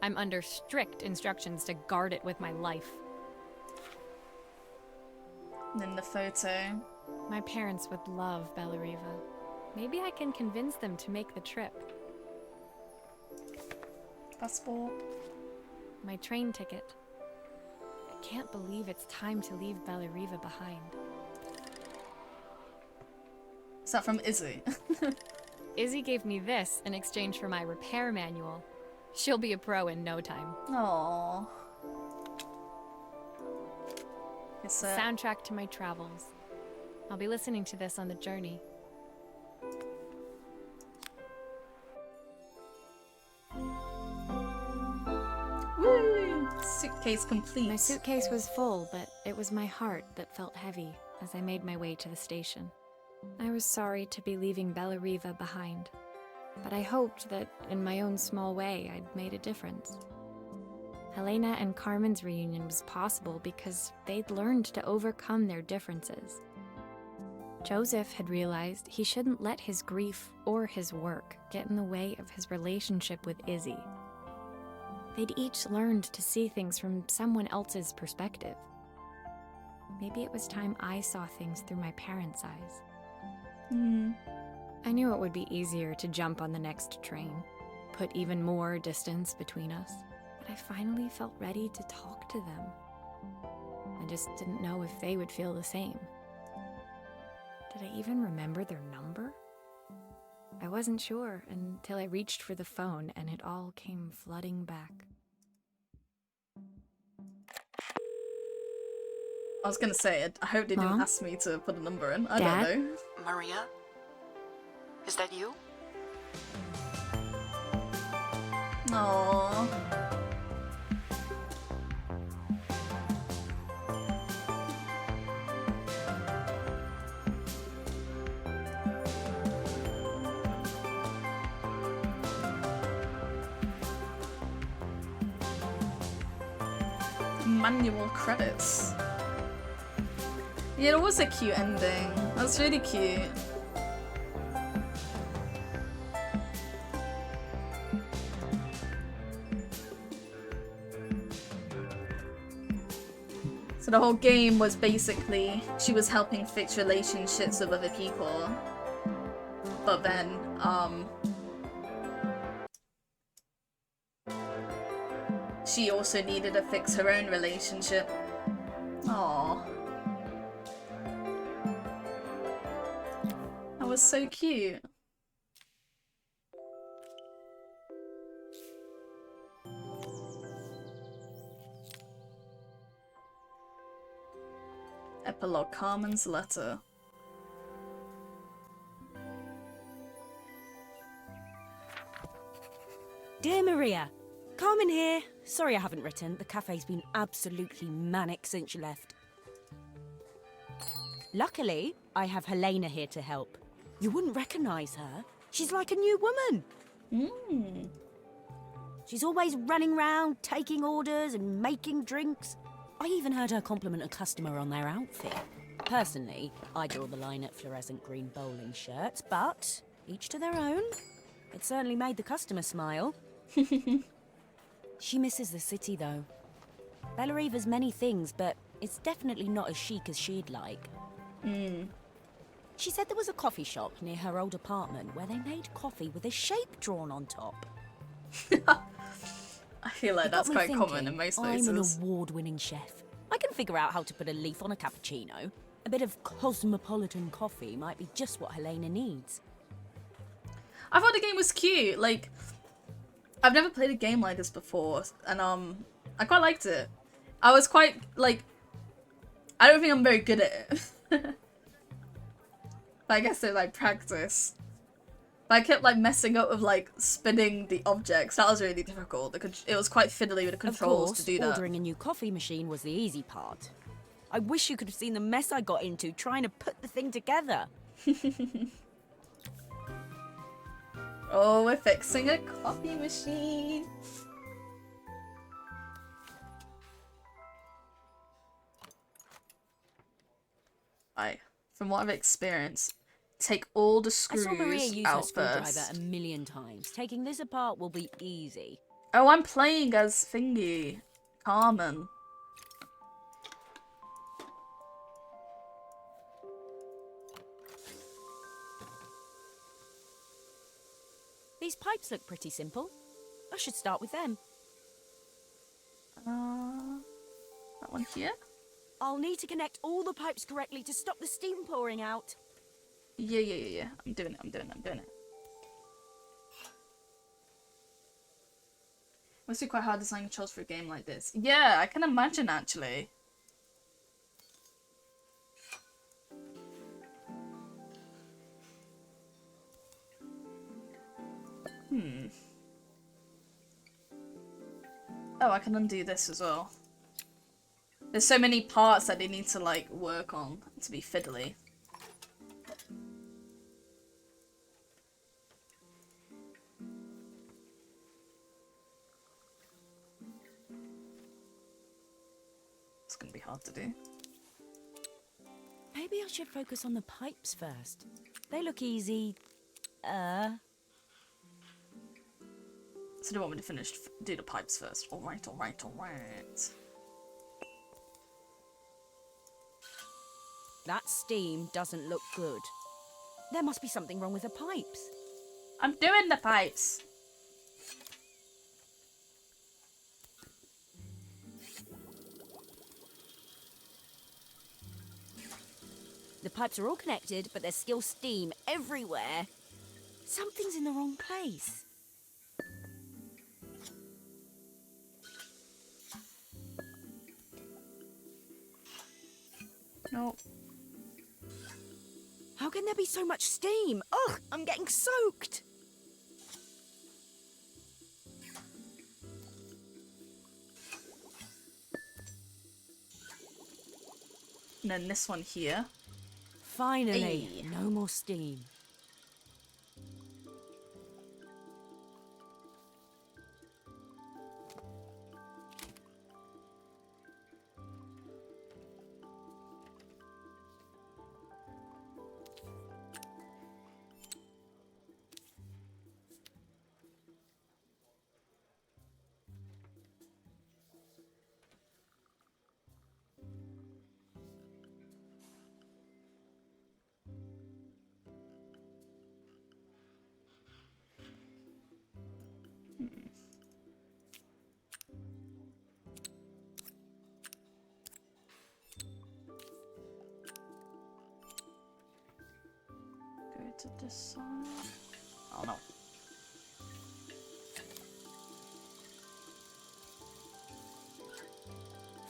I'm under strict instructions to guard it with my life. And then the photo. My parents would love Bellariva. Maybe I can convince them to make the trip. Passport. My train ticket. I can't believe it's time to leave Bellariva behind. Is that from Izzy? Izzy gave me this in exchange for my repair manual. She'll be a pro in no time. Aww. It's Soundtrack to my travels. I'll be listening to this on the journey. Woo! Suitcase complete. My suitcase was full, but it was my heart that felt heavy as I made my way to the station. I was sorry to be leaving Bellariva behind, but I hoped that, in my own small way, I'd made a difference. Helena and Carmen's reunion was possible because they'd learned to overcome their differences. Joseph had realized he shouldn't let his grief or his work get in the way of his relationship with Izzy. They'd each learned to see things from someone else's perspective. Maybe it was time I saw things through my parents' eyes. I knew it would be easier to jump on the next train, put even more distance between us, but I finally felt ready to talk to them. I just didn't know if they would feel the same. Did I even remember their number? I wasn't sure until I reached for the phone and it all came flooding back. I was gonna say, I hope they didn't Mom? ask me to put a number in. I Dad? don't know. Maria? Is that you? Aww. Manual credits. Yeah, it was a cute ending. That's really cute. So the whole game was basically she was helping fix relationships with other people. But then, she also needed to fix her own relationship. Aww. That was so cute. Epilogue, Carmen's letter. Dear Maria, Carmen here. Sorry I haven't written. The cafe's been absolutely manic since you left. Luckily, I have Helena here to help. You wouldn't recognise her. She's like a new woman. She's always running round, taking orders and making drinks. I even heard her compliment a customer on their outfit. Personally, I draw the line at fluorescent green bowling shirts, but each to their own. It certainly made the customer smile. She misses the city, though. Bella Eva's many things, but it's definitely not as chic as she'd like. She said there was a coffee shop near her old apartment where they made coffee with a shape drawn on top. I feel like that's quite common in most places. I'm an award-winning chef. I can figure out how to put a leaf on a cappuccino. A bit of cosmopolitan coffee might be just what Helena needs. I thought the game was cute. Like, I've never played a game like this before, and I quite liked it. I was quite like, I don't think I'm very good at it. But I guess they like practice. But I kept like messing up with like spinning the objects. That was really difficult. It was quite fiddly with the controls to do that. Ordering a new coffee machine was the easy part. I wish you could have seen the mess I got into trying to put the thing together. Oh, we're fixing a coffee machine. From what I've experienced, take all the screws I saw Maria use her out screwdriver first. 1,000,000 times. Taking this apart will be easy. Oh, I'm playing as Thingy, Carmen. These pipes look pretty simple. I should start with them. That one here? I'll need to connect all the pipes correctly to stop the steam pouring out. Yeah. I'm doing it. Must be quite hard designing controls for a game like this. Yeah, I can imagine actually. Oh, I can undo this as well. There's so many parts that they need to like work on to be fiddly. It's gonna be hard to do. Maybe I should focus on the pipes first. They look easy. So do you want me to do the pipes first? Alright. That steam doesn't look good. There must be something wrong with the pipes. I'm doing the pipes. The pipes are all connected, but there's still steam everywhere. Something's in the wrong place. Nope. How can there be so much steam? Ugh, I'm getting soaked. And then this one here. Finally, Hey. no more steam. Go to this side. Oh no.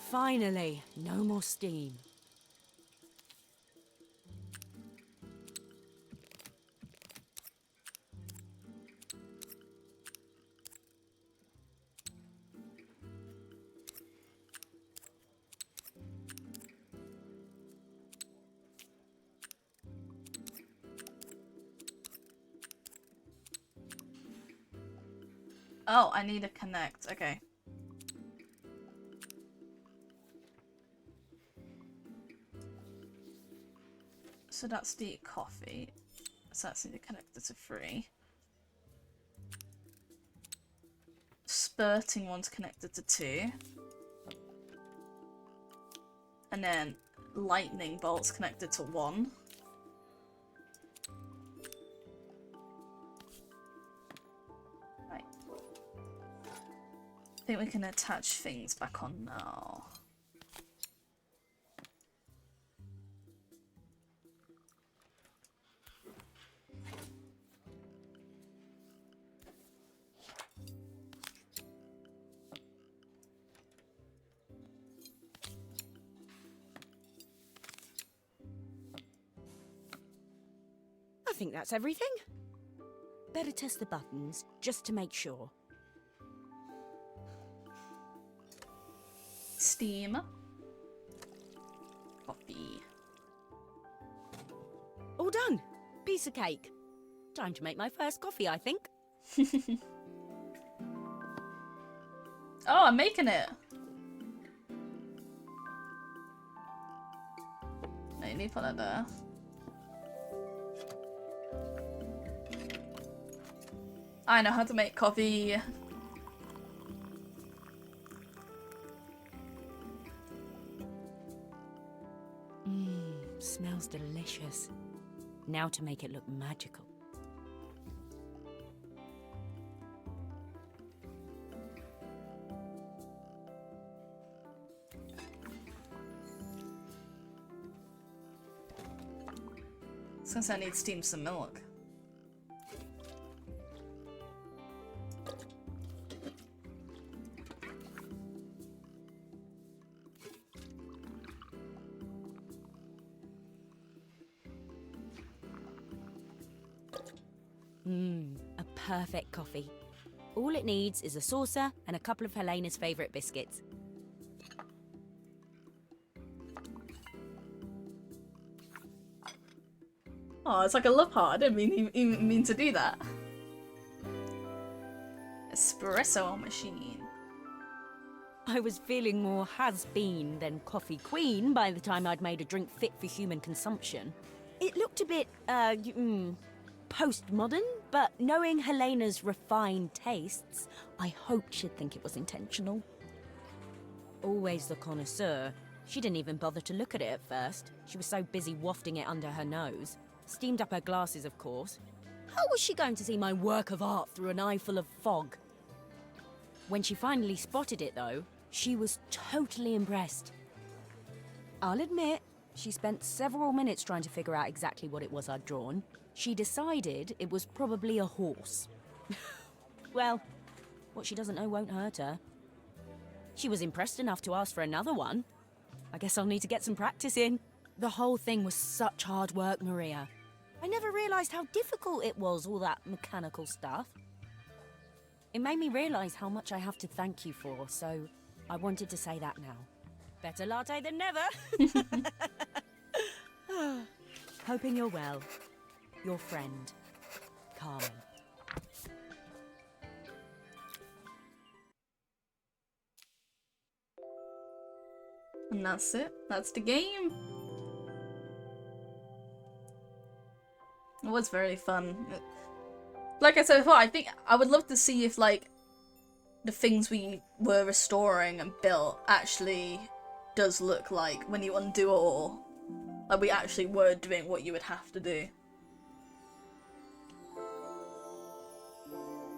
Finally, no more steam. Oh, I need to connect. Okay. So that's the coffee. So that's need to connect it to 3. Spurting one's connected to 2. And then lightning bolts connected to 1. Right. I think we can attach things back on now. I think that's everything. Better test the buttons, just to make sure. Steam. Coffee. All done. Piece of cake. Time to make my first coffee, I think. Oh, I'm making it. No, you need to put that there. I know how to make coffee. Smells delicious. Now to make it look magical. Since I need to steam some milk. A perfect coffee. All it needs is a saucer and a couple of Helena's favourite biscuits. Oh, it's like a love heart. I didn't even mean to do that. Espresso machine. I was feeling more has-been than coffee queen by the time I'd made a drink fit for human consumption. It looked a bit, postmodern, but knowing Helena's refined tastes, I hoped she'd think it was intentional. Always the connoisseur, she didn't even bother to look at it at first. She was so busy wafting it under her nose. Steamed up her glasses, of course. How was she going to see my work of art through an eye full of fog? When she finally spotted it, though, she was totally impressed. I'll admit, she spent several minutes trying to figure out exactly what it was I'd drawn. She decided it was probably a horse. Well, what she doesn't know won't hurt her. She was impressed enough to ask for another one. I guess I'll need to get some practice in. The whole thing was such hard work, Maria. I never realised how difficult it was, all that mechanical stuff. It made me realise how much I have to thank you for, so I wanted to say that now. Better latte than never. Hoping you're well. Your friend, Carmen. And that's it. That's the game. It was very fun. Like I said before, I think I would love to see if, like, the things we were restoring and built actually does look like when you undo it all. Like, we actually were doing what you would have to do.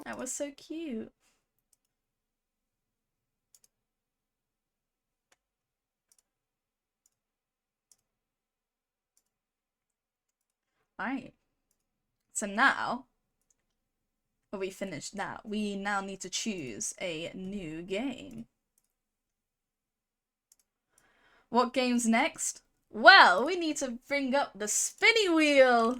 That was so cute. Alright. So now, are we finished now? We now need to choose a new game. What game's next? Well, we need to bring up the spinny wheel.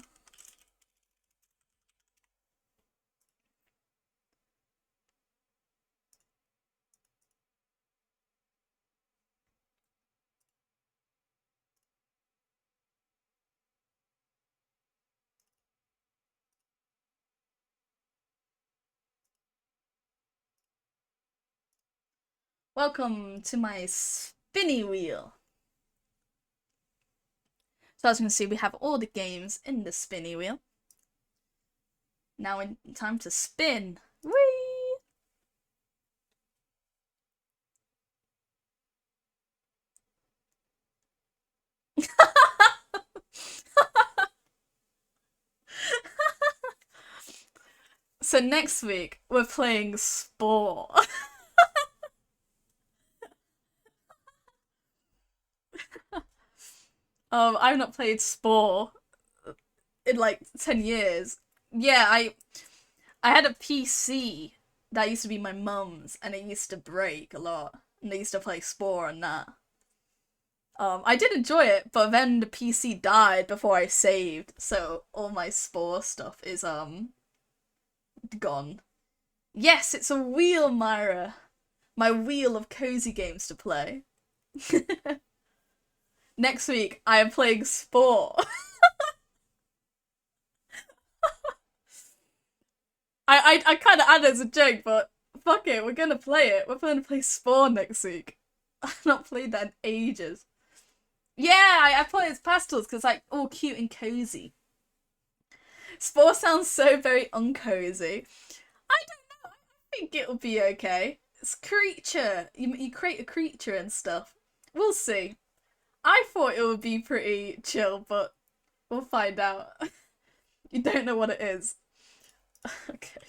Welcome to my spinny wheel. So as you can see, we have all the games in the spinny wheel. Now time to spin. Whee! So next week we're playing Spore. I've not played Spore in like 10 years. Yeah, I had a PC that used to be my mum's, and it used to break a lot, and they used to play Spore on that. I did enjoy it, but then the PC died before I saved, so all my Spore stuff is gone. Yes, it's a wheel, Myra. My wheel of cozy games to play. Next week, I am playing Spore. I kind of added as a joke, but fuck it, we're gonna play it. We're gonna play Spore next week. I've not played that in ages. Yeah, I put it as pastels because it's like all cute and cozy. Spore sounds so very uncozy. I don't know. I think it'll be okay. It's creature. You create a creature and stuff. We'll see. I thought it would be pretty chill, but we'll find out. You don't know what it is. Okay.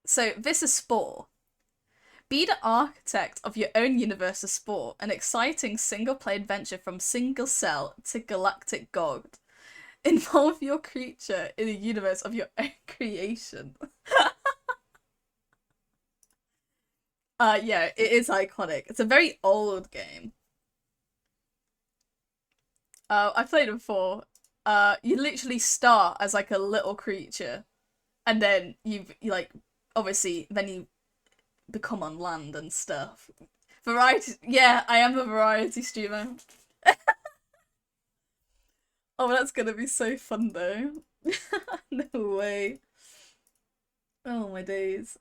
So this is Spore. Be the architect of your own universe of Spore, an exciting single-player adventure from single cell to galactic god. Involve your creature in a universe of your own creation. Yeah, it is iconic. It's a very old game. I played it before. You literally start as like a little creature, and then you like obviously then you become on land and stuff. Variety, yeah, I am a variety streamer. Oh, that's gonna be so fun though. No way. Oh my days.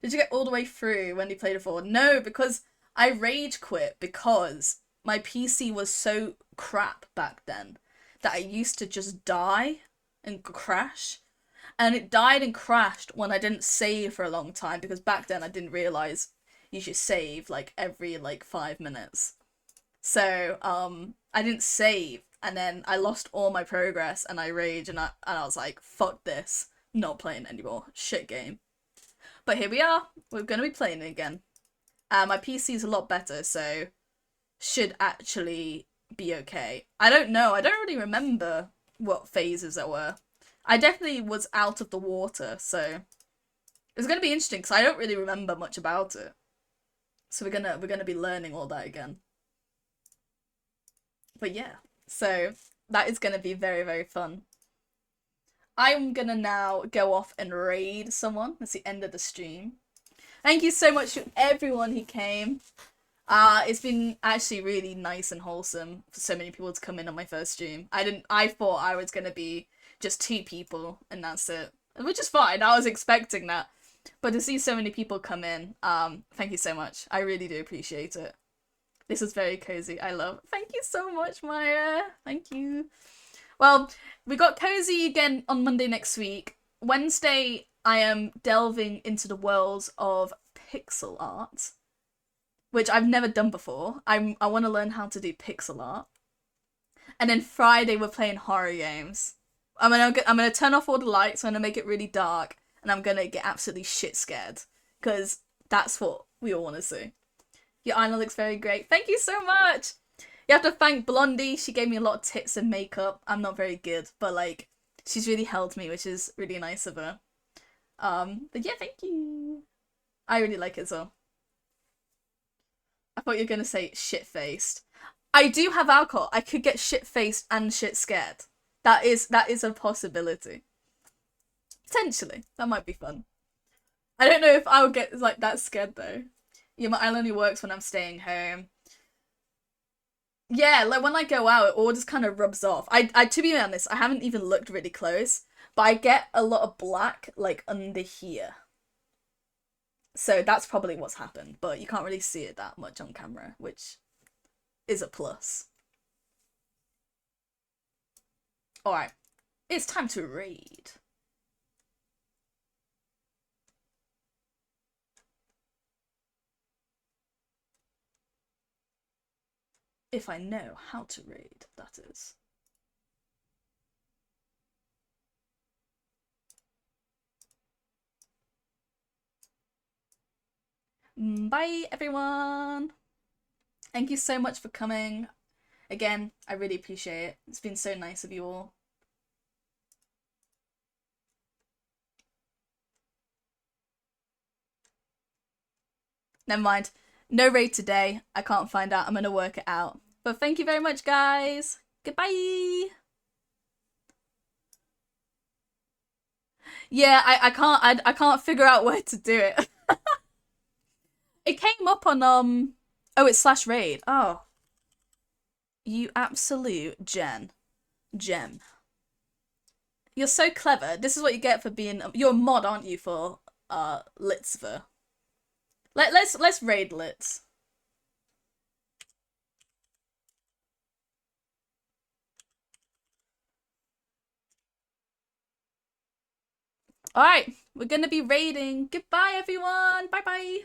Did you get all the way through when you played it before? No, because I rage quit because my PC was so crap back then that I used to just die and crash. And it died and crashed when I didn't save for a long time, because back then I didn't realise you should save like every like 5 minutes. So I didn't save, and then I lost all my progress and I raged, and I was like, fuck this, not playing anymore, shit game. But here we are, we're gonna be playing it again. My PC is a lot better, so should actually be okay. I don't know, I don't really remember what phases there were. I definitely was out of the water, so it's gonna be interesting because I don't really remember much about it. So we're gonna be learning all that again. But yeah, so that is gonna be very, very fun. I'm gonna now go off and raid someone. That's the end of the stream. Thank you so much to everyone who came. It's been actually really nice and wholesome for so many people to come in on my first stream. I thought I was gonna be just 2 people and that's it, which is fine. I was expecting that, but to see so many people come in, thank you so much. I really do appreciate it. This is very cozy. I love. Thank you so much, Maya. Thank you. Well, we got cozy again on Monday next week. Wednesday, I am delving into the worlds of pixel art, which I've never done before. I want to learn how to do pixel art. And then Friday, we're playing horror games. I'm gonna turn off all the lights, I'm gonna make it really dark, and I'm gonna get absolutely shit scared. Because that's what we all want to see. Your eyeliner looks very great. Thank you so much! You have to thank Blondie, she gave me a lot of tips and makeup. I'm not very good, but like, she's really helped me, which is really nice of her. But yeah, thank you! I really like it as well. I thought you were gonna say shit-faced. I do have alcohol. I could get shit-faced and shit-scared. That is a possibility. Potentially. That might be fun. I don't know if I would get like that scared though. Yeah, my eyeliner only works when I'm staying home. Yeah, like when I go out, it all just kind of rubs off. I to be honest, I haven't even looked really close, but but I get a lot of black like under here. So that's probably what's happened, but you can't really see it that much on camera, which is a plus. Alright, it's time to read. If I know how to read, that is. Bye, everyone. Thank you so much for coming. Again, I really appreciate it. It's been so nice of you all. Never mind. No raid today. I can't find out. I'm going to work it out. But thank you very much, guys. Goodbye. Yeah, I can't figure out where to do it. It came up on oh, it's /raid. Oh. You absolute gem. You're so clever. This is what you get for being you're a mod, aren't you, for Litzver? Let's raid Litz. Alright, we're gonna be raiding. Goodbye everyone. Bye bye.